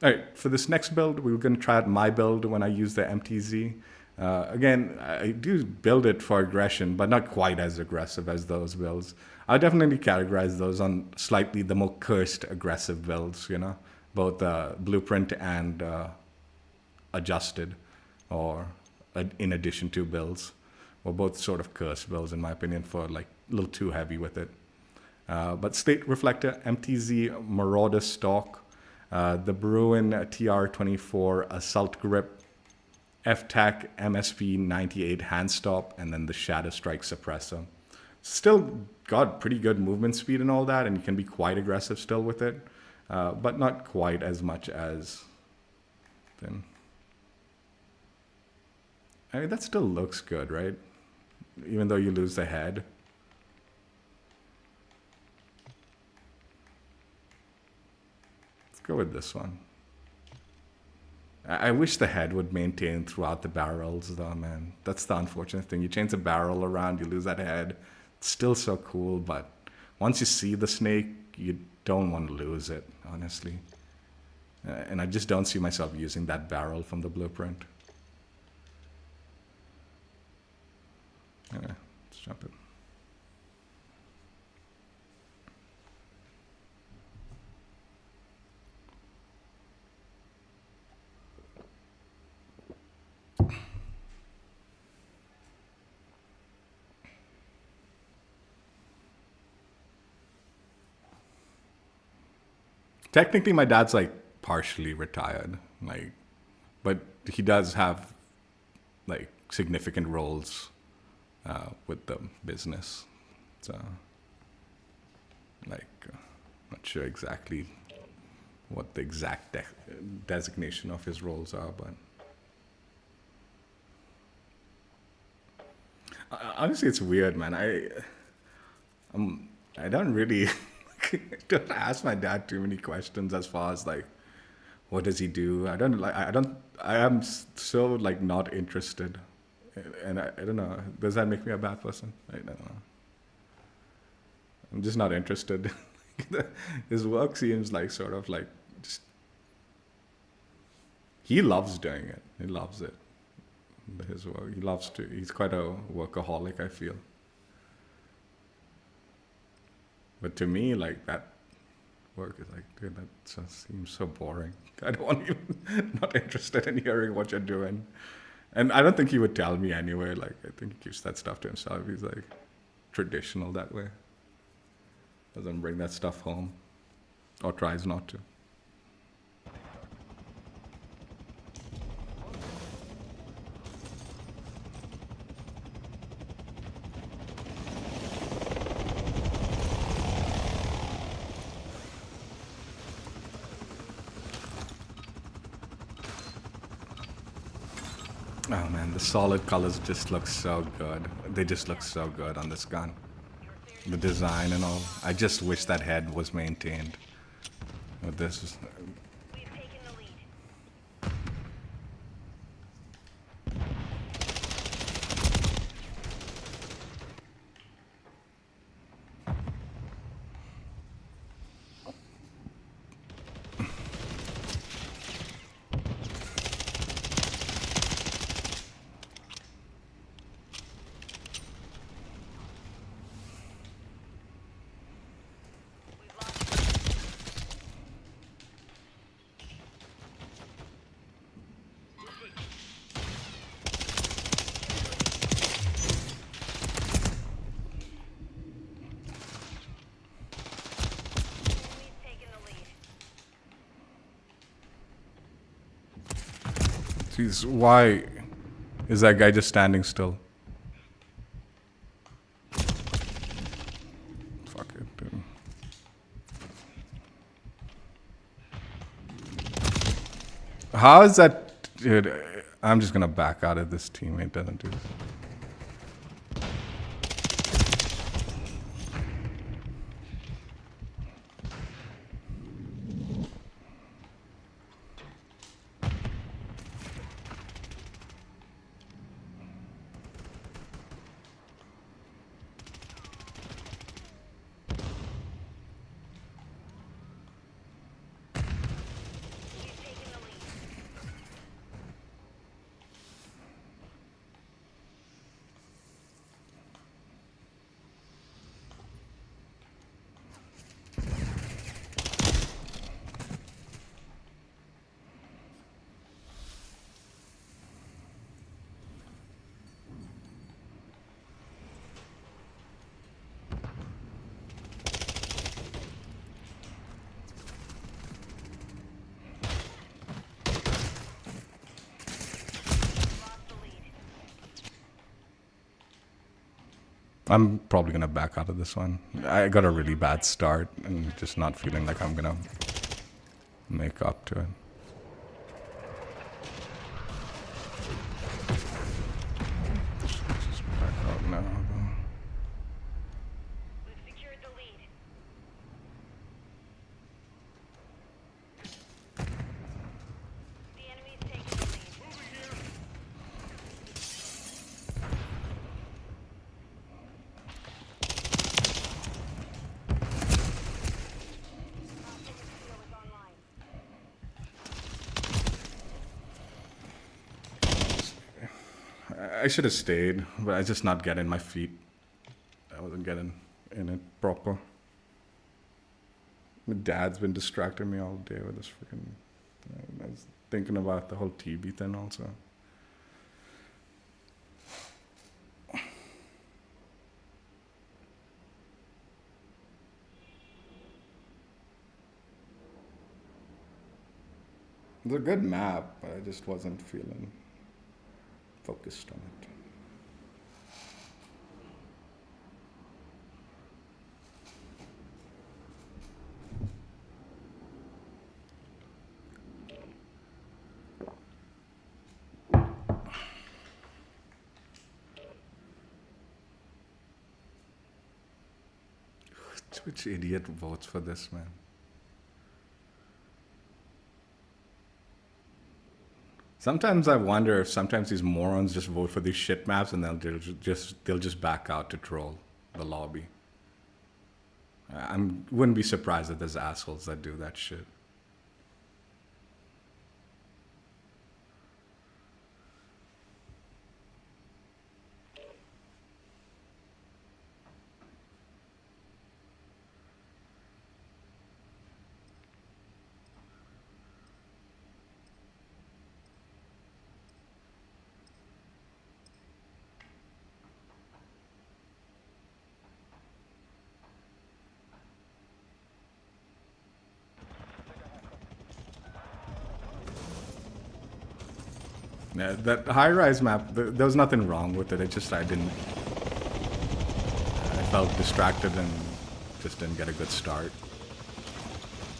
All right, for this next build, we're going to try out my build when I use the MTZ. Again, I do build it for aggression, but not quite as aggressive as those builds. I definitely categorize those on slightly the more cursed aggressive builds, both blueprint and adjusted, or in addition to builds, or both sort of cursed builds in my opinion, for like a little too heavy with it. But State Reflector, MTZ Marauder stock, the Bruin TR24 Assault Grip, FTAC MSP 98 hand stop, and then the Shadow Strike suppressor. Still got pretty good movement speed and all that, and you can be quite aggressive still with it, but not quite as much as them. I mean, that still looks good, right? Even though you lose the head. Let's go with this one. I wish the head would maintain throughout the barrels, though, man. That's the unfortunate thing. You change the barrel around, you lose that head. It's still so cool, but once you see the snake, you don't want to lose it, honestly. And I just don't see myself using that barrel from the blueprint. Anyway, let's jump in. Technically, my dad's like partially retired, like, but he does have like significant roles with the business. So, like, not sure exactly what the exact designation of his roles are, but honestly, it's weird, man. I don't really don't ask my dad too many questions as far as like, what does he do? I am so like not interested, and I don't know. Does that make me a bad person? I don't know. I'm just not interested. His work seems like sort of like just, he loves doing it. He loves it. His work. He loves to. He's quite a workaholic, I feel. But to me, like, that work is like, dude, that just seems so boring. I don't want even, not interested in hearing what you're doing. And I don't think he would tell me anyway. Like, I think he keeps that stuff to himself. He's like traditional that way. Doesn't bring that stuff home, or tries not to. Oh man, the solid colors just look so good. They just look so good on this gun. The design and all. I just wish that head was maintained. But this is... We've taken the lead. Jeez, why is that guy just standing still? Fuck it, dude. How is that? Dude, I'm just gonna back out if this teammate doesn't do this. We've taken the lead. Lost the lead. I'm probably gonna back out of this one. I got a really bad start and just not feeling like I'm gonna make up to it. Just back out now. We've secured the lead. The enemy's taken the lead. Moving here. Hostile mosquito is online. I should have stayed, but I just not getting my feet. I wasn't getting in it proper. My dad's been distracting me all day with this freaking. I was thinking about the whole TB thing also. It's a good map, but I just wasn't feeling focused on it. Which idiot votes for this, man? Sometimes I wonder if sometimes these morons just vote for these shit maps and they'll just back out to troll the lobby. I wouldn't be surprised if there's assholes that do that shit. Yeah, that high-rise map, there was nothing wrong with it. It just I felt distracted and just didn't get a good start.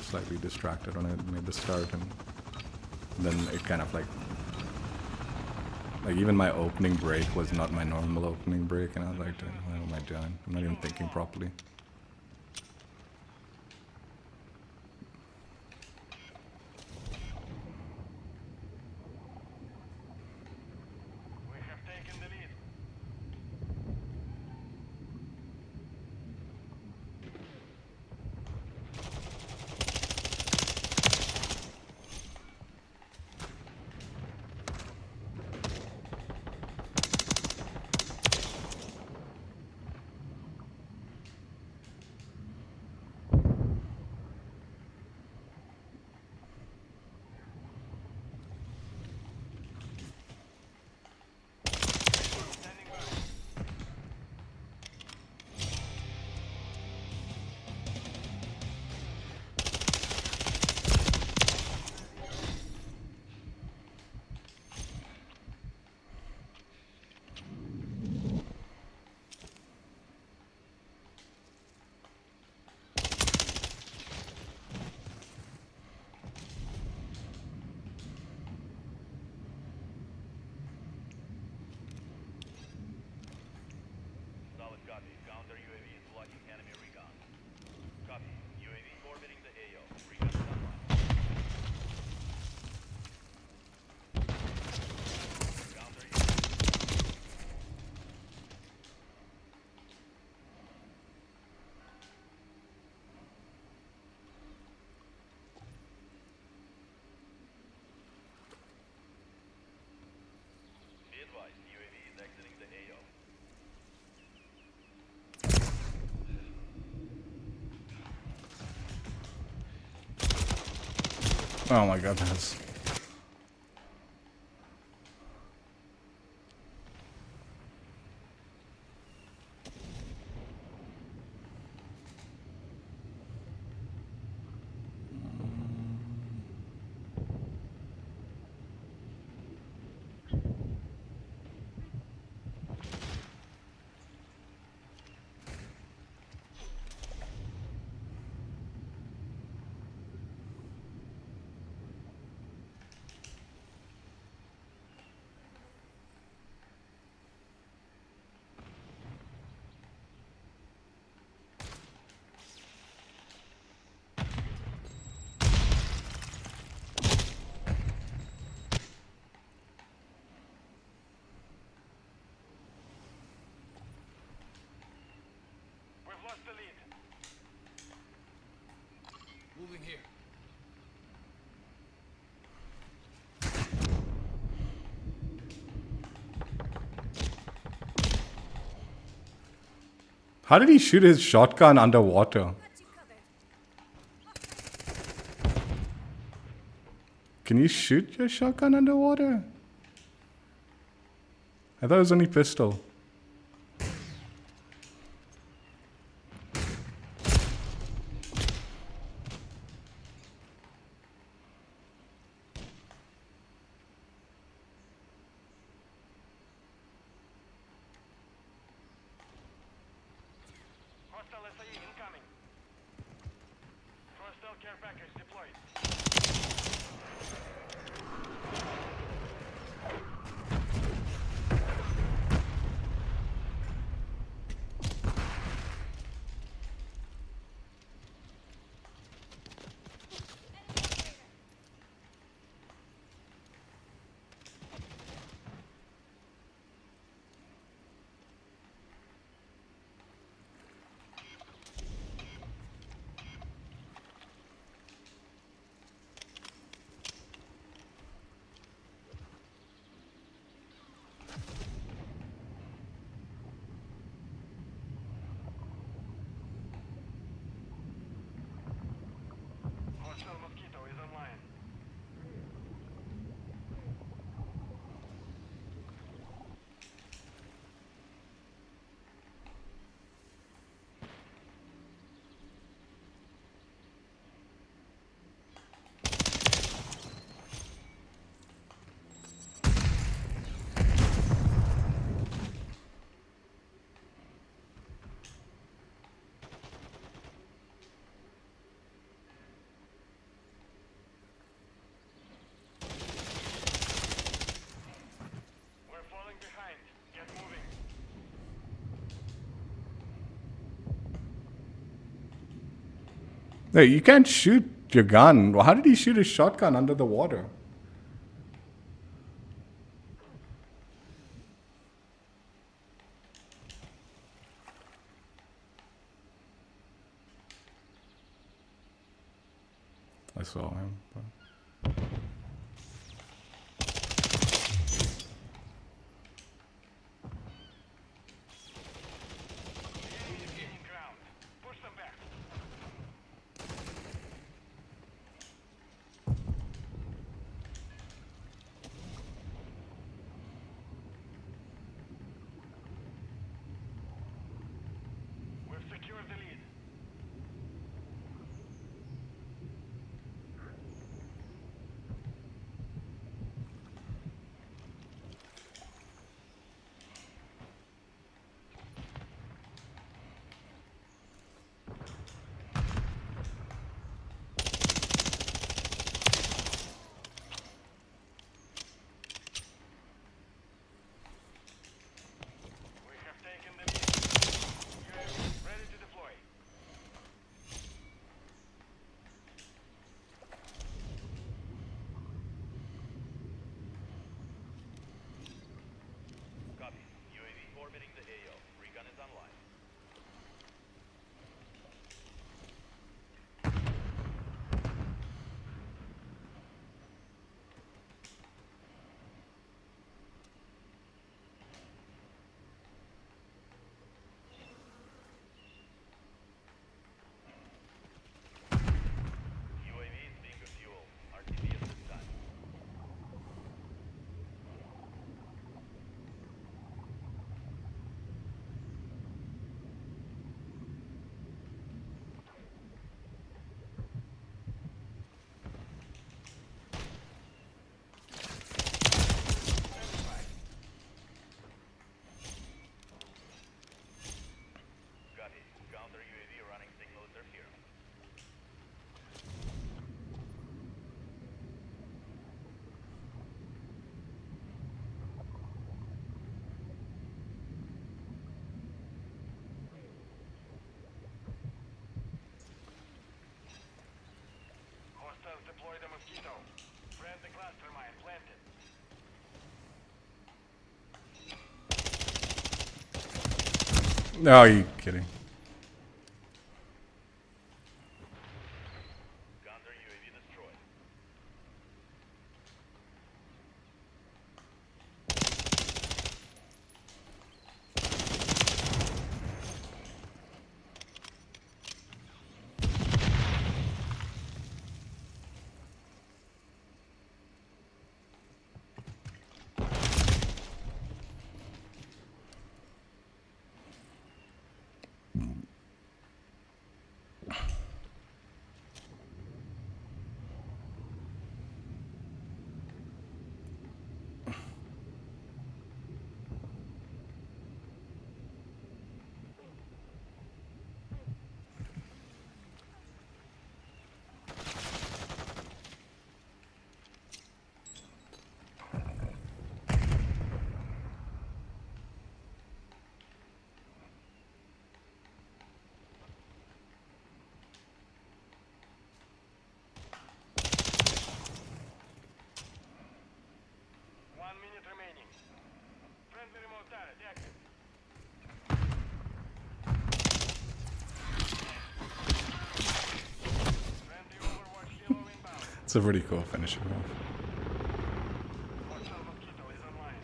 Slightly distracted when I made the start, and then it kind of like even my opening break was not my normal opening break, and I was like, what am I doing? I'm not even thinking properly. We have taken the lead. Oh my goodness. We've lost the lead. Moving here. How did he shoot his shotgun underwater? Can you shoot your shotgun underwater? I thought it was only pistol. Hostile SAE incoming. Hostile care package deployed. Hostile mosquito is online. We're falling behind. Get moving. Hey, you can't shoot your gun. How did he shoot his shotgun under the water? I saw him. Gaining ground. Push them back. We've secured the lead. Mosquito. Friendly cluster mine planted. No, are you kidding? Counter UAV destroyed. Remaining. Friendly remote turret active. Friendly Overwatch Halo inbound. It's a pretty cool finisher move. Hostile Mosquito is online.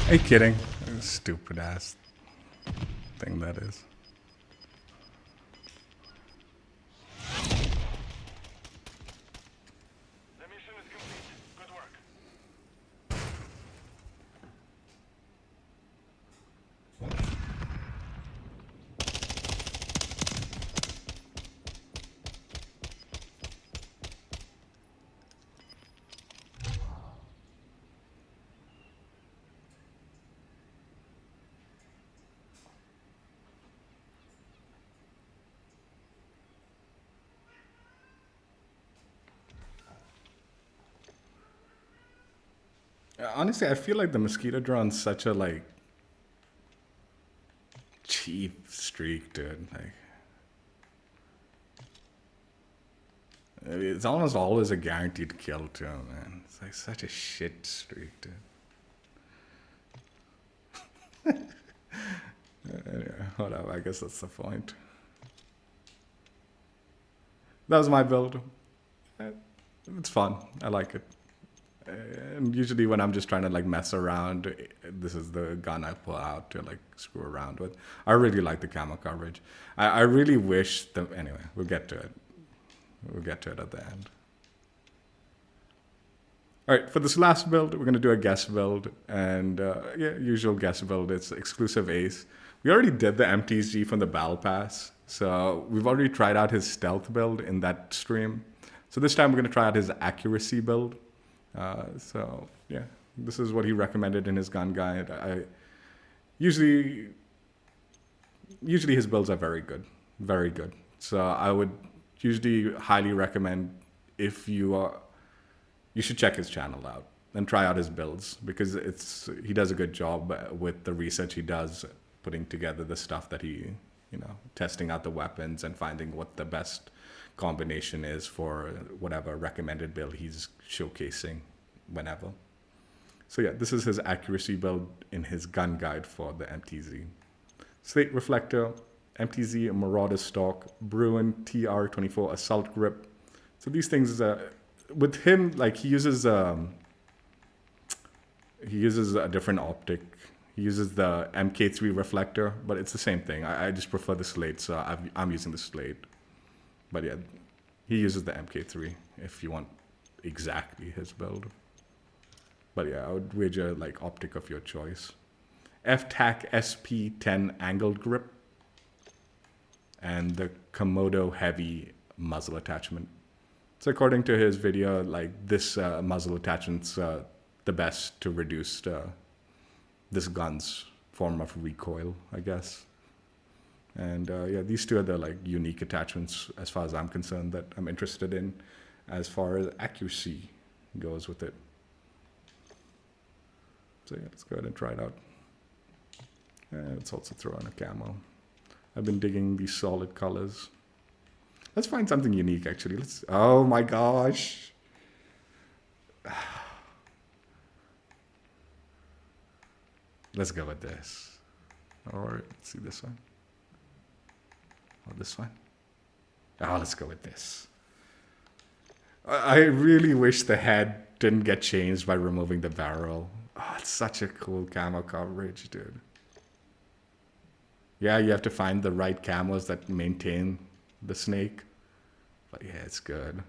Are you kidding? Stupid ass thing that is. The mission is complete. Good work. Honestly, I feel like the mosquito drone's such a like cheap streak, dude. Like it's almost always a guaranteed kill too, man. It's like such a shit streak, dude. Anyway, whatever. I guess that's the point. That was my build. It's fun. I like it. And usually when I'm just trying to like mess around, this is the gun I pull out to like screw around with. I really like the camo coverage. I really wish the anyway, we'll get to it. We'll get to it at the end. All right, for this last build, we're gonna do a guest build, and yeah, usual guest build. It's exclusive ace. We already did the MTZ from the battle pass, so we've already tried out his stealth build in that stream. So this time we're gonna try out his accuracy build. So yeah, this is what he recommended in his gun guide. Usually his builds are very good, very good. So I would usually highly recommend if you should check his channel out and try out his builds, because he does a good job with the research he does, putting together the stuff that he, testing out the weapons and finding what the best combination is for whatever recommended build he's showcasing whenever. So yeah, this is his accuracy build in his gun guide for the MTZ. Slate Reflector, MTZ Marauder Stock, Bruin TR24 Assault Grip. So these things, with him, like he uses a different optic. He uses the MK3 reflector, but it's the same thing. I just prefer the Slate, so I'm using the Slate. But yeah, he uses the MK3 if you want exactly his build. But yeah, I would wager like optic of your choice. FTAC SP10 angled grip, and the Komodo heavy muzzle attachment. So according to his video, like this muzzle attachment's the best to reduce this gun's form of recoil, I guess. And yeah, these two are the like unique attachments as far as I'm concerned that I'm interested in as far as accuracy goes with it. So yeah, let's go ahead and try it out. And let's also throw on a camo. I've been digging these solid colors. Let's find something unique actually. Let's, oh my gosh. Let's go with this. Or let's see this one. Or this one. Oh, let's go with this. I really wish the head didn't get changed by removing the barrel. Oh, it's such a cool camo coverage, dude. Yeah, you have to find the right camos that maintain the snake. But yeah, it's good.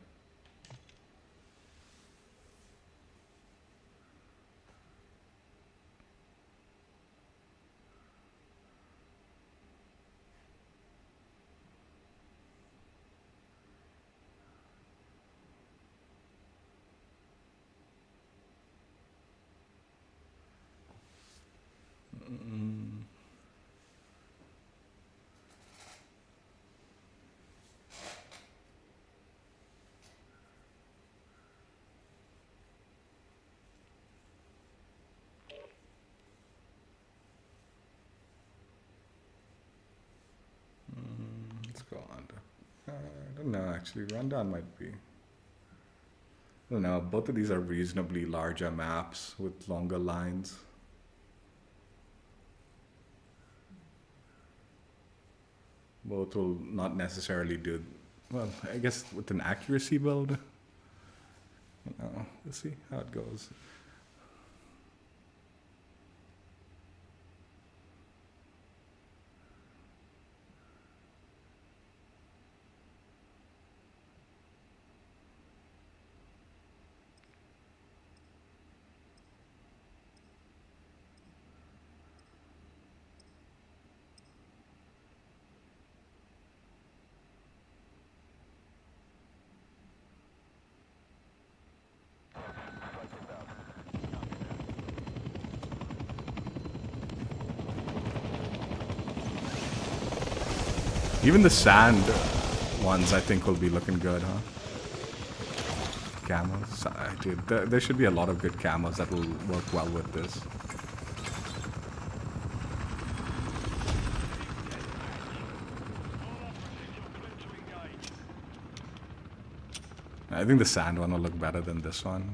Let's go on to, I don't know actually, rundown might be. I don't know, both of these are reasonably larger maps with longer lines. Both will not necessarily do, well, I guess with an accuracy build, you know, let's see how it goes. Even the sand ones, I think, will be looking good, huh? Camos. Dude, there should be a lot of good camos that will work well with this. I think the sand one will look better than this one.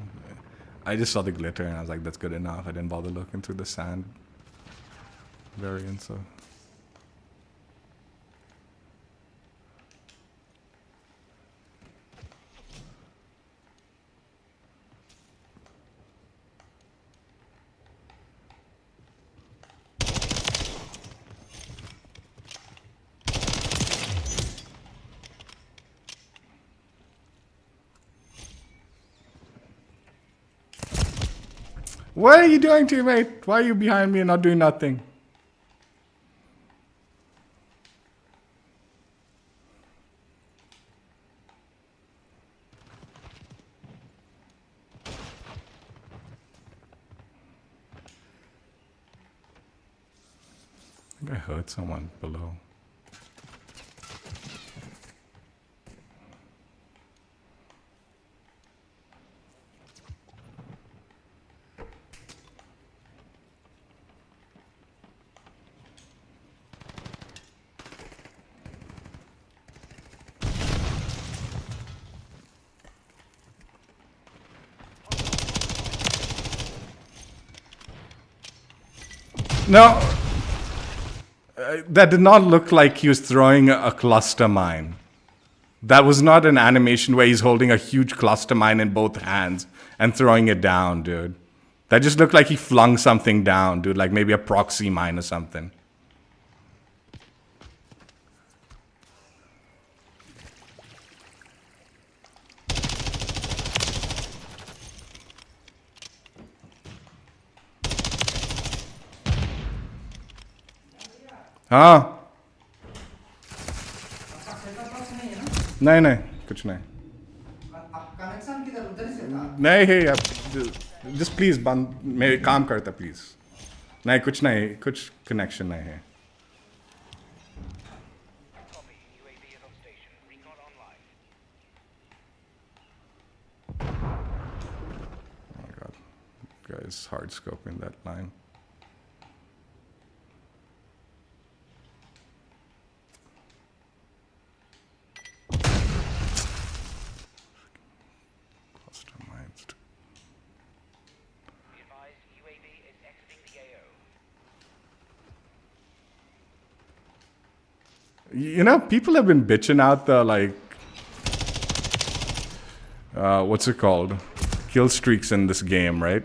I just saw the glitter and I was like, that's good enough. I didn't bother looking through the sand variant, so... What are you doing, teammate? Why are you behind me and not doing nothing? I think I heard someone below. No, that did not look like he was throwing a cluster mine. That was not an animation where he's holding a huge cluster mine in both hands and throwing it down, dude. That just looked like he flung something down, dude, like maybe a proxy mine or something. हाँ आपका setup box नहीं है ना? नहीं नहीं कुछ नहीं आप कनेक्शन किधर उधर से था? नहीं है आप जस्ट प्लीज बंद मेरे काम करता प्लीज नहीं कुछ कनेक्शन नहीं है Copy. UAV is on station. Recon online. oh my god guys hard scoping that line customized Be advised, UAV is exiting the AO. you know people have been bitching out the like what's it called kill streaks in this game right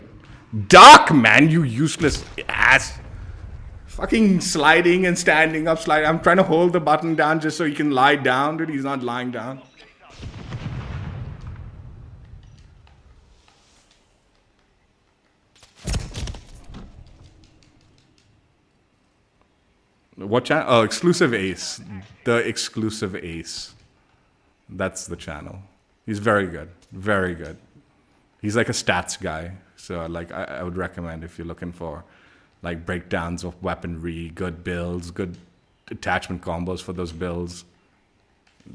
duck man you useless ass fucking sliding and standing up sliding I'm trying to hold the button down just so he can lie down dude he's not lying down what channel oh exclusive ace the exclusive ace that's the channel he's very good he's like a stats guy so like I would recommend if you're looking for like breakdowns of weaponry good builds good attachment combos for those builds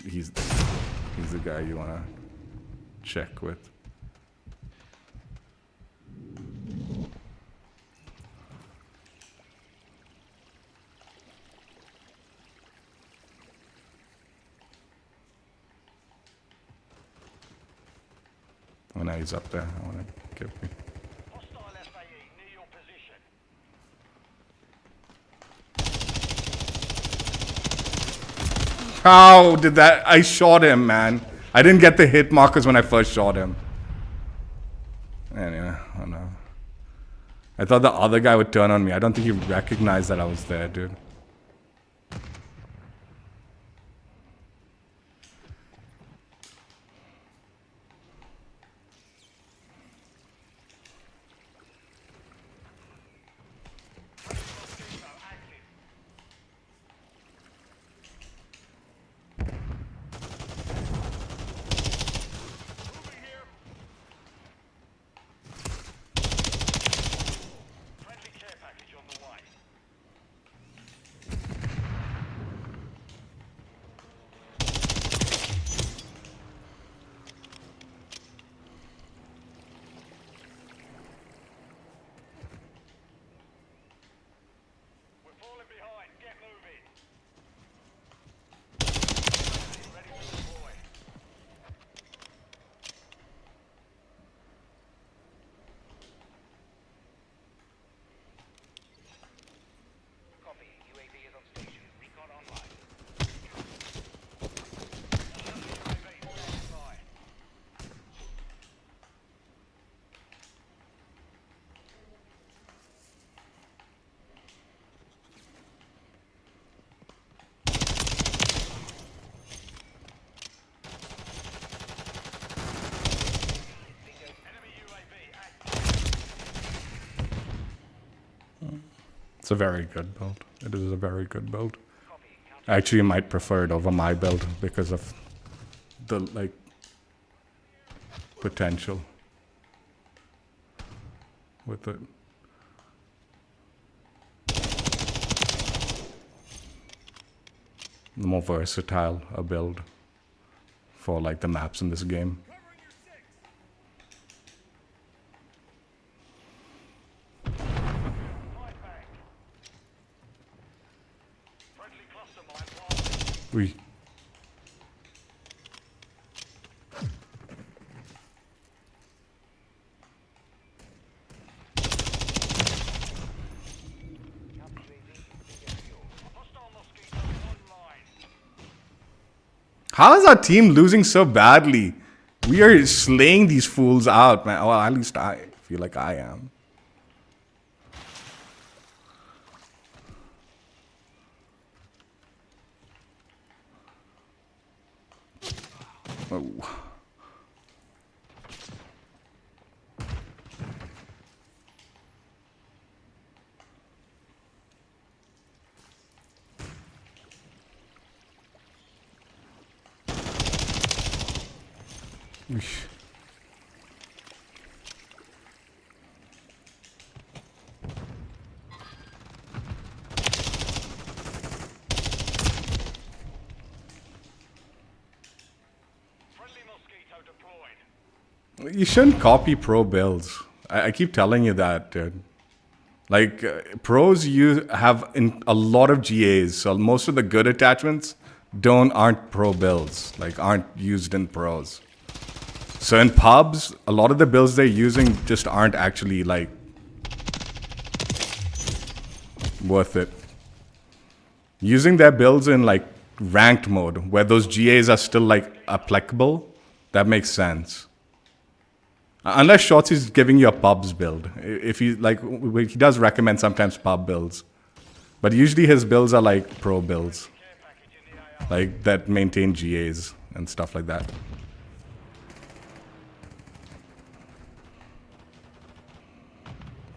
he's the guy you want to check with oh now he's up there I want to give me Hostile FAE near your position. how did that I shot him man I didn't get the hit markers when I first shot him anyway I don't know I thought the other guy would turn on me I don't think he recognized that I was there dude Friendly care package on the way. We're falling behind. Get moving. Ready to deploy. Copy. UAV is on station. Recon online. UAV standing by. Enemy UAV active. it's a very good build it is a very good build Copy. Counter. actually I might prefer it over my build because of the like potential with it the more versatile a build for like the maps in this game Flashbang. Friendly cluster mine planted. we Hostile mosquito online. how is our team losing so badly we are slaying these fools out man well at least I feel like I am oh Friendly mosquito deployed. You shouldn't copy pro builds. I keep telling you that, dude. Like pros, you have in a lot of GAs, so most of the good attachments aren't pro builds, like aren't used in pros. So in pubs, a lot of the builds they're using just aren't actually like worth it. Using their builds in like ranked mode, where those GAs are still like applicable, that makes sense. Unless Shorty's giving you a pubs build. If he like, he does recommend sometimes pub builds, but usually his builds are like pro builds, like that maintain GAs and stuff like that.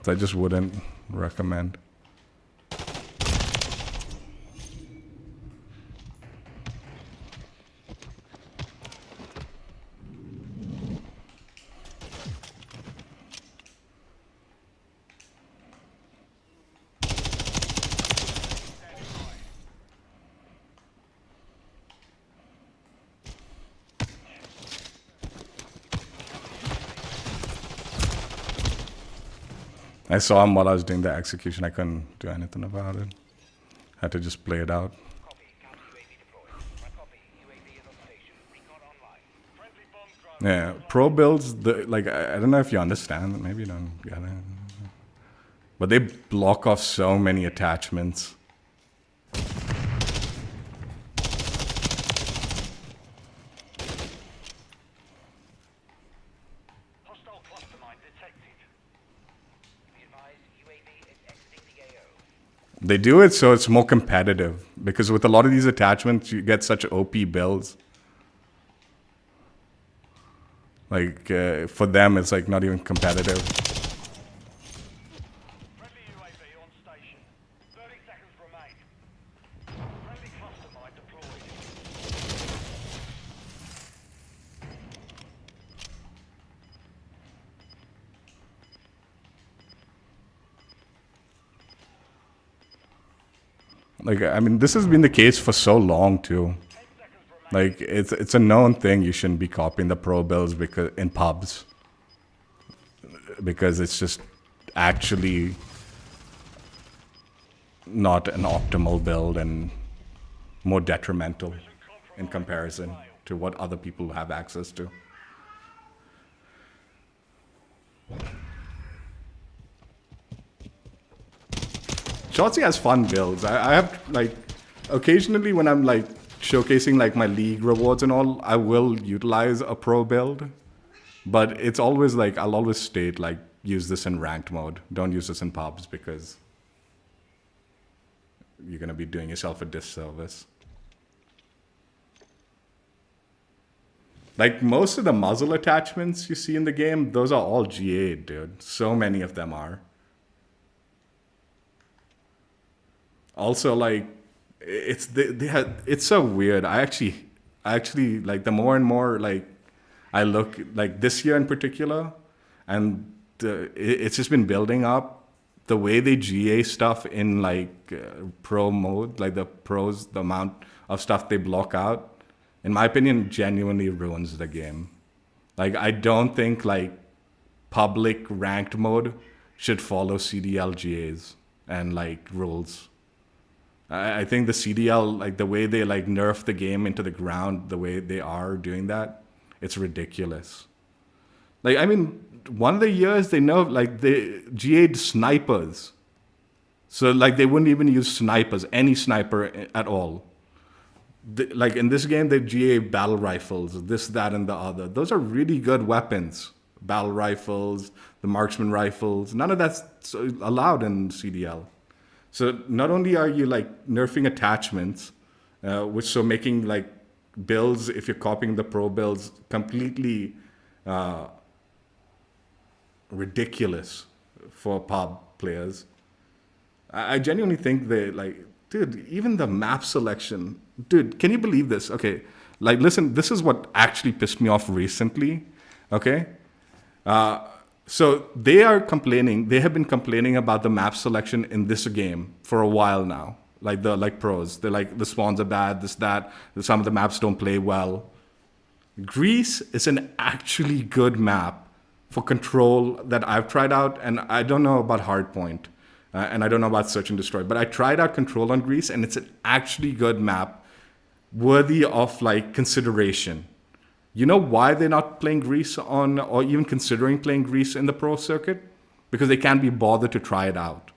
So I just wouldn't recommend. I saw him while I was doing the execution. I couldn't do anything about it. Had to just play it out. Copy. Counter UAV deployed. My copy. UAV is on station. Recon online. Friendly bomb drone. Yeah, pro builds, like, I don't know if you understand. Maybe you don't get it. But they block off so many attachments. Hostile cluster mine detected. Be advised, UAV is exiting the AO. They do it so it's more competitive. Because with a lot of these attachments, you get such OP builds. Like, for them, it's like not even competitive. Friendly UAV on station. 30 seconds remain. Friendly cluster mine deployed. Like, I mean, this has been the case for so long, too. 10 seconds remain. Like, it's a known thing you shouldn't be copying the pro builds because in pubs. Because it's just actually not an optimal build and more detrimental in comparison to what other people have access to. Shotzi has fun builds. I have like occasionally when I'm like showcasing like my league rewards and all, I will utilize a pro build. But it's always like I'll always state like use this in ranked mode. Don't use this in pubs because you're gonna be doing yourself a disservice. Like most of the muzzle attachments you see in the game, those are all GA, dude. So many of them are. Also, like it's so weird. I actually like the more and more like I look like this year in particular, and it's just been building up. The way they GA stuff in like pro mode, like the pros, the amount of stuff they block out, in my opinion, genuinely ruins the game. Like I don't think like public ranked mode should follow CDL GAs and like rules. I think the CDL, like the way they like nerf the game into the ground, the way they are doing that, it's ridiculous. Like, I mean, one of the years they nerfed, like they GA'd snipers. So like they wouldn't even use snipers, any sniper at all. Like in this game, they GA battle rifles, this, that, and the other. Those are really good weapons. Battle rifles, the marksman rifles, none of that's allowed in CDL. So not only are you like nerfing attachments, which so making like builds, if you're copying the pro builds, completely ridiculous for pub players. I genuinely think they like, dude, even the map selection, dude, can you believe this? Okay, Like, listen, this is what actually pissed me off recently. Okay. So they have been complaining about the map selection in this game for a while now. Like pros. They're like, the spawns are bad, this, that. Some of the maps don't play well. Greece is an actually good map for Control that I've tried out, and I don't know about Hardpoint, and I don't know about Search and Destroy, but I tried out Control on Greece, and it's an actually good map, worthy of like consideration. You know why they're not playing Greece on, or even considering playing Greece in the pro circuit? Because they can't be bothered to try it out.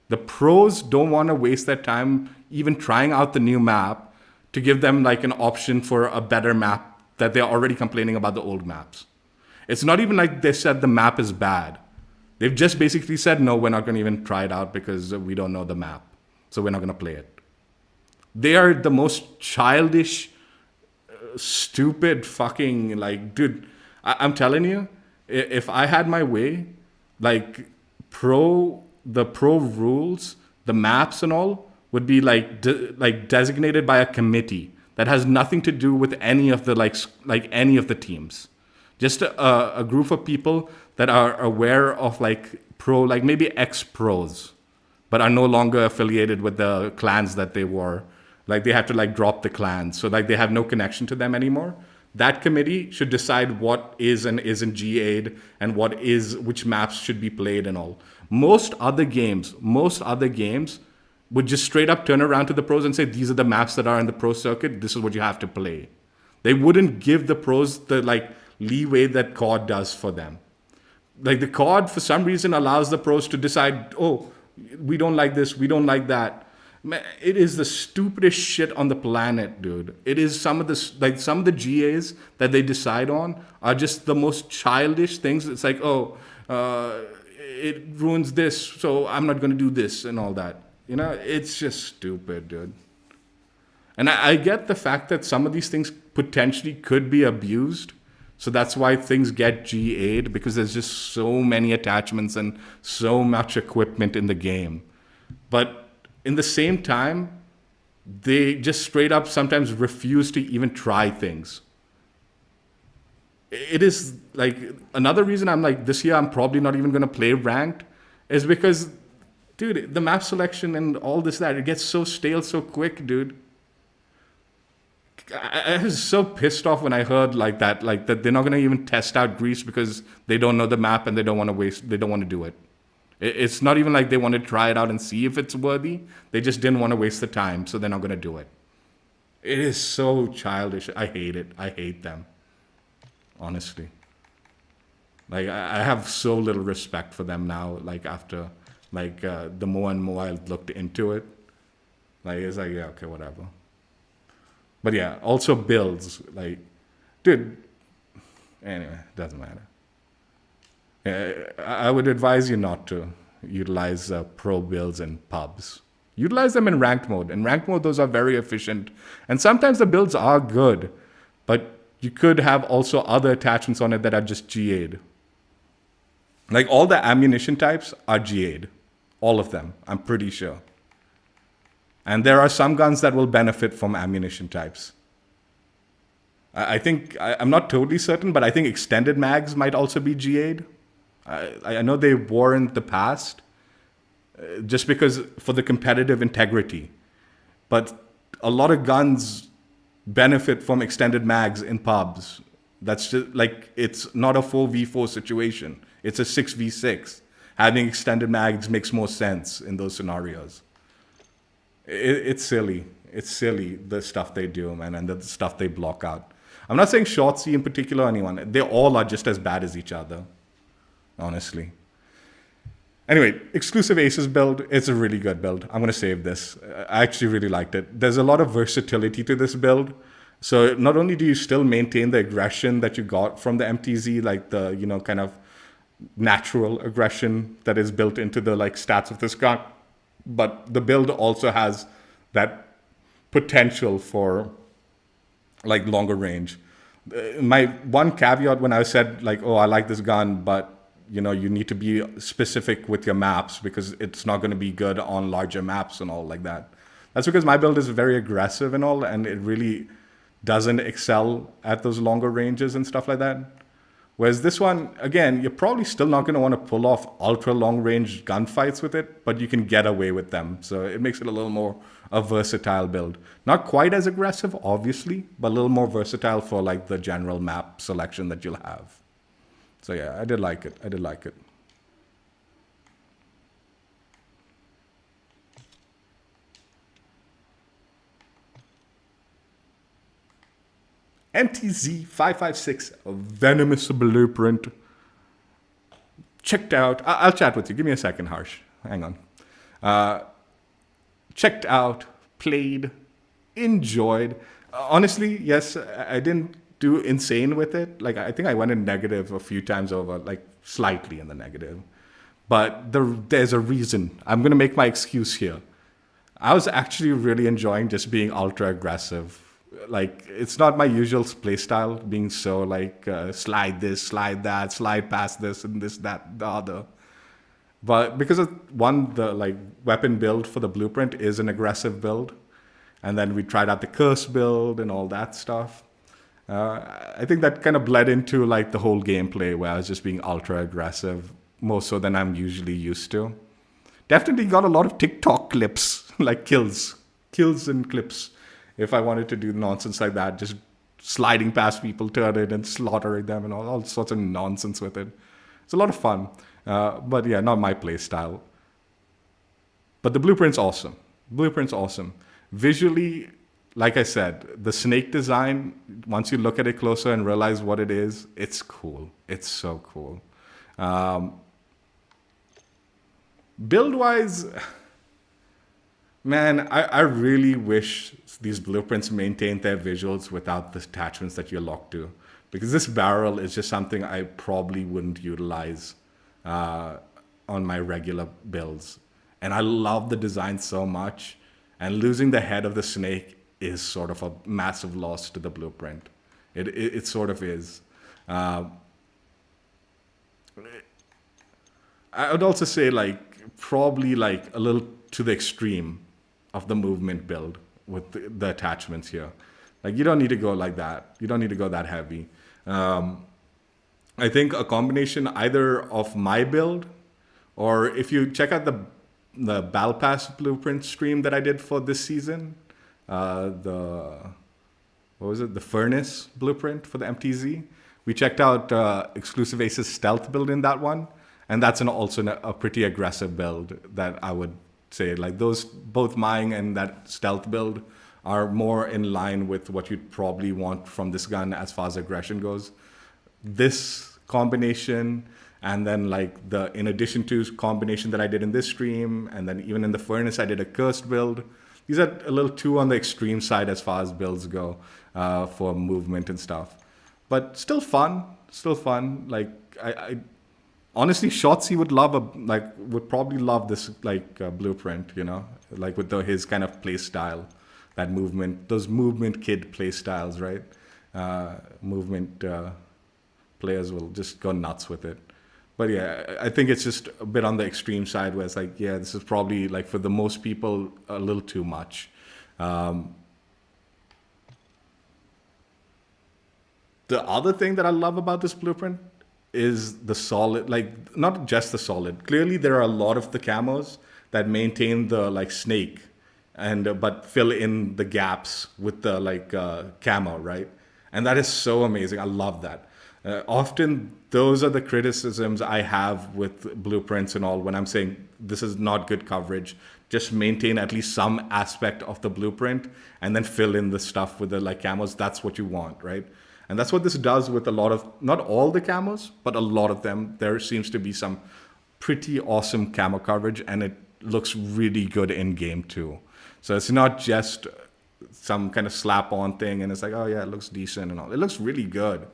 The pros don't want to waste their time even trying out the new map to give them like an option for a better map that they're already complaining about the old maps. It's not even like they said the map is bad. They've just basically said, no, we're not going to even try it out because we don't know the map. So we're not going to play it. They are the most childish, stupid fucking, like, dude, I'm telling you, if I had my way, like, the pro rules, the maps and all would be like designated by a committee that has nothing to do with any of the like any of the teams. Just a group of people that are aware of like like maybe ex-pros, but are no longer affiliated with the clans that they were. Like they have to like drop the clans. So like they have no connection to them anymore. That committee should decide what is and isn't GA'd and which maps should be played and all. Most other games would just straight up turn around to the pros and say, these are the maps that are in the pro circuit. This is what you have to play. They wouldn't give the pros the like leeway that COD does for them. Like the COD for some reason allows the pros to decide, oh, we don't like this, we don't like that. Man, it is the stupidest shit on the planet, dude. It is some of the GAs that they decide on are just the most childish things. It's like, oh, it ruins this, so I'm not going to do this and all that. You know, it's just stupid, dude. And I get the fact that some of these things potentially could be abused. So that's why things get GA'd, because there's just so many attachments and so much equipment in the game. But in the same time, they just straight up sometimes refuse to even try things. It is like another reason I'm like, this year I'm probably not even going to play ranked is because, dude, the map selection and all this, that, it gets so stale so quick, dude. I was so pissed off when I heard like that they're not going to even test out Greece because they don't know the map and they don't want to do it. It's not even like they want to try it out and see if it's worthy. They just didn't want to waste the time, so they're not going to do it. It is so childish. I hate it. I hate them. Honestly. Like, I have so little respect for them now, like, after, like, the more and more I looked into it. Like, it's like, yeah, okay, whatever. But yeah, also builds. Like, dude, anyway, doesn't matter. I would advise you not to utilize pro builds in pubs. Utilize them in ranked mode. In ranked mode, those are very efficient. And sometimes the builds are good, but you could have also other attachments on it that are just GA'd. Like all the ammunition types are GA'd. All of them, I'm pretty sure. And there are some guns that will benefit from ammunition types. I think, I'm not totally certain, but I think extended mags might also be GA'd. I know they were in the past, just because for the competitive integrity. But a lot of guns benefit from extended mags in pubs. That's just like, it's not a 4v4 situation. It's a 6v6. Having extended mags makes more sense in those scenarios. It's silly. It's silly, the stuff they do, man, and the stuff they block out. I'm not saying Shortsy in particular, anyone. They all are just as bad as each other, honestly. Anyway, Exclusive Aces build, it's a really good build. I'm going to save this. I actually really liked it. There's a lot of versatility to this build. So not only do you still maintain the aggression that you got from the MTZ, like the, you know, kind of natural aggression that is built into the like stats of this gun, but the build also has that potential for like longer range. My one caveat when I said like, oh, I like this gun, but you know, you need to be specific with your maps because it's not going to be good on larger maps and all like that. That's because my build is very aggressive and all, and it really doesn't excel at those longer ranges and stuff like that. Whereas this one, again, you're probably still not going to want to pull off ultra long range gunfights with it, but you can get away with them. So it makes it a little more a versatile build. Not quite as aggressive, obviously, but a little more versatile for like the general map selection that you'll have. So yeah, I did like it. I did like it. MTZ-556 Venomous blueprint. Checked out. I'll chat with you. Give me a second, Harsh. Hang on. Checked out, played, enjoyed. Honestly, yes, I didn't do insane with it. Like, I think I went in negative a few times over, like slightly in the negative. But there's a reason. I'm going to make my excuse here. I was actually really enjoying just being ultra aggressive. Like, it's not my usual play style, being so like slide this, slide that, slide past this and this, that, the other. But because of one, the like weapon build for the blueprint is an aggressive build, and then we tried out the curse build and all that stuff. I think that kind of bled into like the whole gameplay where I was just being ultra aggressive, more so than I'm usually used to. Definitely got a lot of TikTok clips, like kills and clips. If I wanted to do nonsense like that, just sliding past people, turning and slaughtering them and all sorts of nonsense with it. It's a lot of fun. But yeah, not my play style. But the blueprint's awesome. Blueprint's awesome. Visually, like I said, the snake design, once you look at it closer and realize what it is, it's cool. It's so cool. Build-wise, man, I really wish these blueprints maintained their visuals without the attachments that you're locked to. Because this barrel is just something I probably wouldn't utilize on my regular builds. And I love the design so much. And losing the head of the snake is sort of a massive loss to the blueprint. It sort of is. I would also say like probably like a little to the extreme of the movement build with the attachments here. Like, you don't need to go like that. You don't need to go that heavy. I think a combination either of my build, or if you check out the Battle Pass blueprint stream that I did for this season, the Furnace blueprint for the MTZ. We checked out TheXclusiveAce's stealth build in that one, and that's also a pretty aggressive build that I would say. Like, those, both mine and that stealth build are more in line with what you'd probably want from this gun as far as aggression goes. This combination, and then like the in addition to combination that I did in this stream, and then even in the Furnace I did a cursed build. These are a little too on the extreme side as far as builds go for movement and stuff, but still fun. Like, I honestly, Shotzi would probably love this blueprint, you know, like with his kind of play style, that movement, those movement kid play styles, right? Movement players will just go nuts with it. But yeah, I think it's just a bit on the extreme side where it's like, yeah, this is probably like for the most people a little too much. The other thing that I love about this blueprint is the solid, like not just the solid. Clearly there are a lot of the camos that maintain the like snake and but fill in the gaps with the like camo, right? And that is so amazing. I love that. Often those are the criticisms I have with blueprints and all when I'm saying this is not good coverage. Just maintain at least some aspect of the blueprint and then fill in the stuff with the like camos. That's what you want, right? And that's what this does with a lot of, not all the camos, but a lot of them. There seems to be some pretty awesome camo coverage, and it looks really good in game too. So it's not just some kind of slap on thing and it's like, oh yeah, it looks decent and all. It looks really good.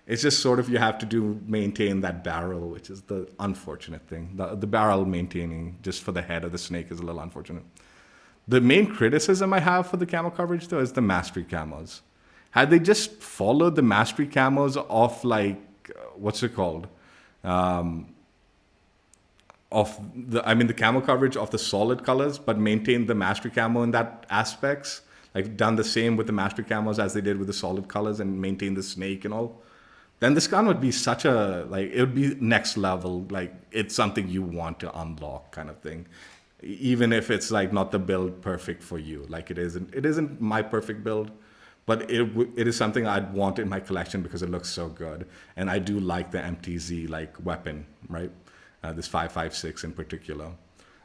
It's just sort of you have to maintain that barrel, which is the unfortunate thing. The barrel maintaining just for the head of the snake is a little unfortunate. The main criticism I have for the camo coverage though is the mastery camos. Had they just followed the mastery camos of like, what's it called? The camo coverage of the solid colors, but maintain the mastery camo in that aspects. like done the same with the master camos as they did with the solid colors and maintain the snake and all, then this gun would be such a, like, it would be next level. Like, it's something you want to unlock kind of thing. Even if it's like not the build perfect for you. Like it isn't my perfect build, but it is something I'd want in my collection because it looks so good. And I do like the MTZ like weapon, right? This 556 in particular.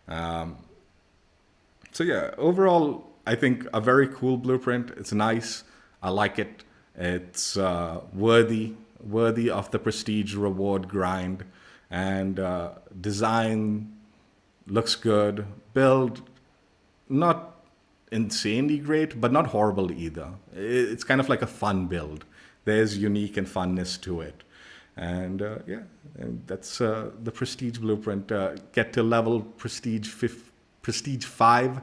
So yeah, overall, I think a very cool blueprint. It's nice. I like it. It's worthy of the prestige reward grind, and design looks good. Build, not insanely great, but not horrible either. It's kind of like a fun build. There's unique and funness to it. And yeah, and that's the Prestige blueprint. Get to level Prestige 5,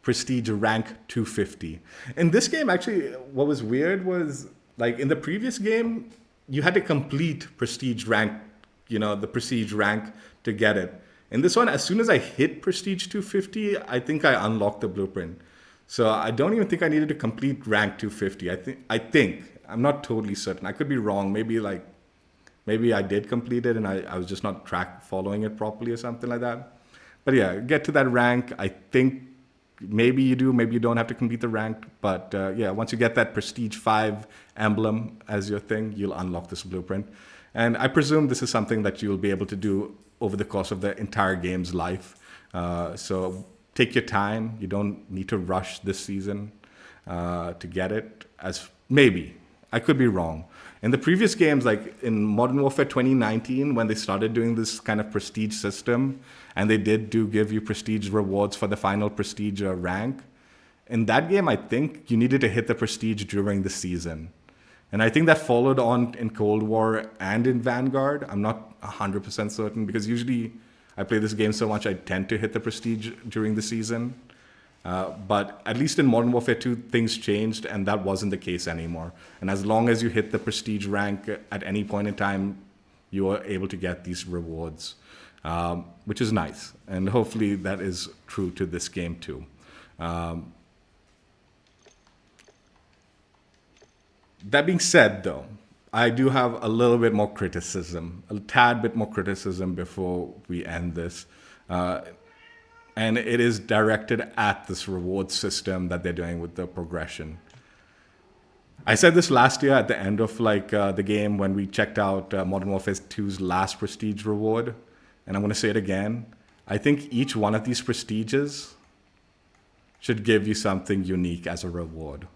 Prestige rank 250. In this game, actually, what was weird was, like, in the previous game, you had to complete Prestige rank, the Prestige rank to get it. In this one, as soon as I hit Prestige 250, I think I unlocked the blueprint. So I don't even think I needed to complete rank 250. I think. I'm not totally certain. I could be wrong. Maybe I did complete it and I was just not following it properly or something like that. But yeah, get to that rank. I think maybe you do, maybe you don't have to complete the rank. But yeah, once you get that Prestige 5 emblem as your thing, you'll unlock this blueprint. And I presume this is something that you'll be able to do over the course of the entire game's life. So take your time. You don't need to rush this season to get it. Maybe. I could be wrong. In the previous games, like in Modern Warfare 2019, when they started doing this kind of prestige system, and they did give you prestige rewards for the final prestige rank, in that game, I think you needed to hit the prestige during the season. And I think that followed on in Cold War and in Vanguard. I'm not 100% certain, because usually I play this game so much I tend to hit the prestige during the season. But at least in Modern Warfare 2, things changed, and that wasn't the case anymore. And as long as you hit the prestige rank at any point in time, you are able to get these rewards, which is nice. And hopefully that is true to this game too. That being said, though, I do have a little bit more criticism, a tad bit more criticism before we end this. And it is directed at this reward system that they're doing with the progression. I said this last year at the end of the game when we checked out Modern Warfare 2's last prestige reward. And I'm going to say it again. I think each one of these prestiges should give you something unique as a reward.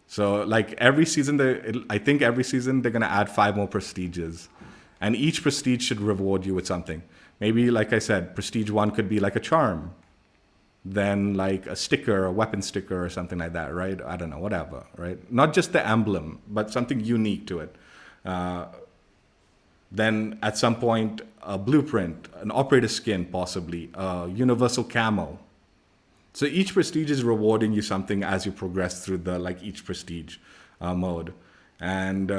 So like every season, I think every season they're going to add 5 more prestiges. And each prestige should reward you with something. Maybe, like I said, Prestige 1 could be like a charm. Then like a sticker, a weapon sticker or something like that, right? I don't know, whatever, right? Not just the emblem, but something unique to it. Then at some point, a blueprint, an operator skin possibly, a universal camo. So each prestige is rewarding you something as you progress through each prestige mode. And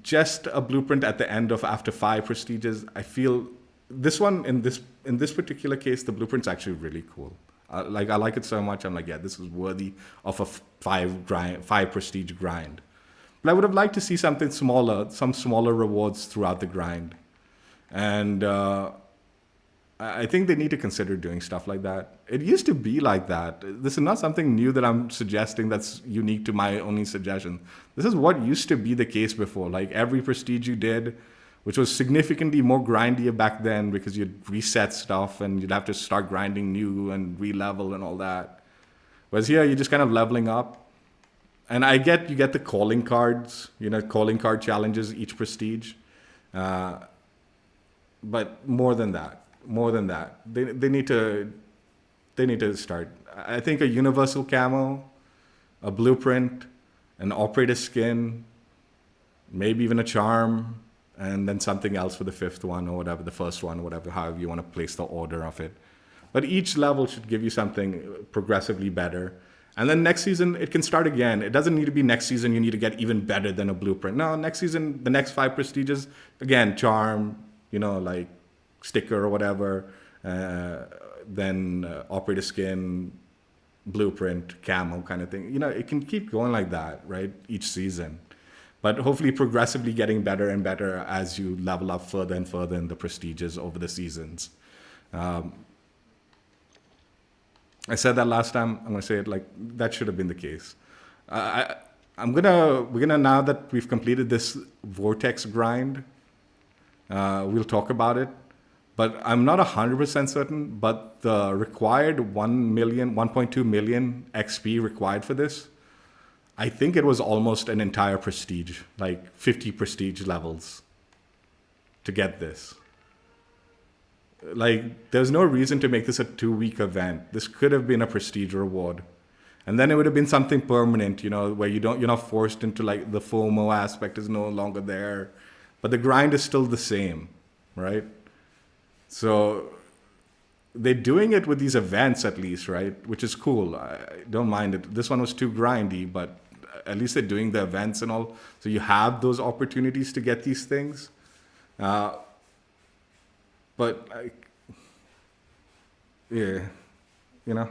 just a blueprint at the end of after 5 prestiges, I feel this one in this particular case, the blueprint's actually really cool. I like it so much. I'm like, yeah, this is worthy of a 5 prestige grind. But I would have liked to see something smaller, some smaller rewards throughout the grind. And I think they need to consider doing stuff like that. It used to be like that. This is not something new that I'm suggesting that's unique to my only suggestion. This is what used to be the case before. Like every prestige you did, which was significantly more grindier back then because you'd reset stuff and you'd have to start grinding new and re-level and all that. Whereas here, you're just kind of leveling up. And you get the calling cards, calling card challenges each prestige. But more than that, they need to start. I think a universal camo, a blueprint, an operator skin, maybe even a charm, and then something else for the 5th one or whatever, the 1st one or whatever, however you want to place the order of it. But each level should give you something progressively better. And then next season, it can start again. It doesn't need to be next season, you need to get even better than a blueprint. No, next season, the next 5 prestiges, again, charm, like sticker or whatever, then operator skin, blueprint, camo kind of thing. You know, it can keep going like that, right? Each season. But hopefully progressively getting better and better as you level up further and further in the prestiges over the seasons. I said that last time. I'm gonna say it like that should have been the case. We're gonna now that we've completed this vortex grind, we'll talk about it. But I'm not 100% certain. But the required 1.2 million XP required for this, I think it was almost an entire prestige, like 50 prestige levels, to get this. Like, there's no reason to make this a 2-week event. This could have been a prestige reward. And then it would have been something permanent, you know, where you're not forced into like the FOMO aspect is no longer there. But the grind is still the same, right? So they're doing it with these events at least, right? Which is cool. I don't mind it. This one was too grindy, but at least they're doing the events and all. So you have those opportunities to get these things. But yeah, you know,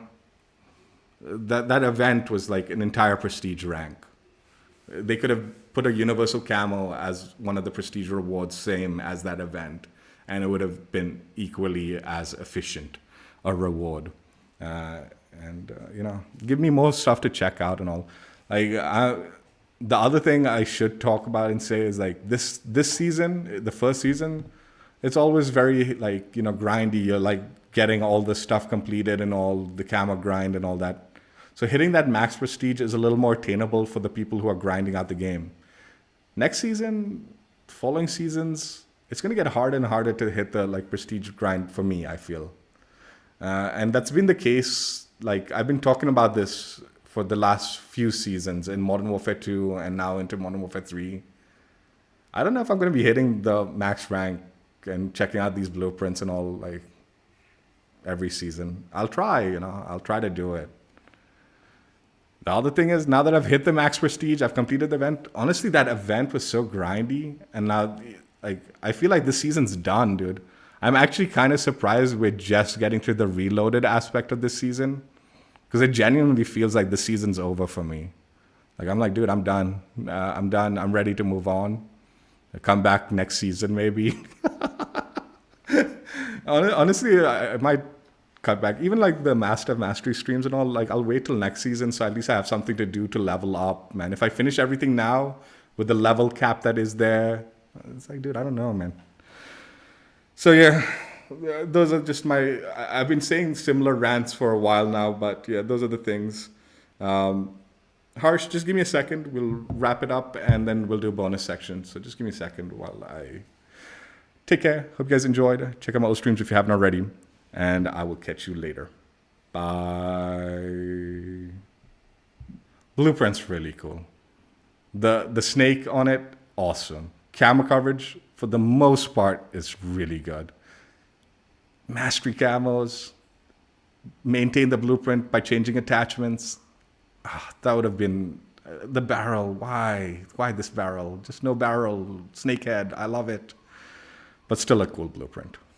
that event was like an entire prestige rank. They could have put a universal camo as one of the prestige rewards, same as that event, and it would have been equally as efficient a reward. You know, give me more stuff to check out and all. Like the other thing I should talk about and say is like this season, the first season, it's always very like, you know, grindy. You're like getting all the stuff completed and all the camo grind and all that. So hitting that max prestige is a little more attainable for the people who are grinding out the game. Next season, following seasons, it's going to get harder and harder to hit the like prestige grind for me, I feel. And that's been the case. Like, I've been talking about this for the last few seasons in Modern Warfare 2 and now into Modern Warfare 3. I don't know if I'm going to be hitting the max rank and checking out these blueprints and all like every season. I'll try, you know, I'll try to do it. The other thing is, now that I've hit the max prestige, I've completed the event. Honestly, that event was so grindy, and now, like, I feel like this season's done, dude. I'm actually kind of surprised we're just getting to the reloaded aspect of this season, because it genuinely feels like the season's over for me. Like, I'm like, dude, I'm done. I'm done. I'm ready to move on. I'll come back next season, maybe. Honestly, I might cut back. Even like the Master of Mastery streams and all, like I'll wait till next season so at least I have something to do to level up, man. If I finish everything now with the level cap that is there, it's like, dude, I don't know, man. So yeah, those are just I've been saying similar rants for a while now, but yeah, those are the things. Harsh, just give me a second. We'll wrap it up and then we'll do a bonus section. So just give me a second while I take care. Hope you guys enjoyed. Check out my old streams if you haven't already. And I will catch you later. Bye. Blueprint's really cool. The snake on it, awesome. Camo coverage, for the most part, is really good. Mastery camos, maintain the blueprint by changing attachments. That would have been the barrel. Why this barrel? Just no barrel. Snakehead. I love it. But still a cool blueprint.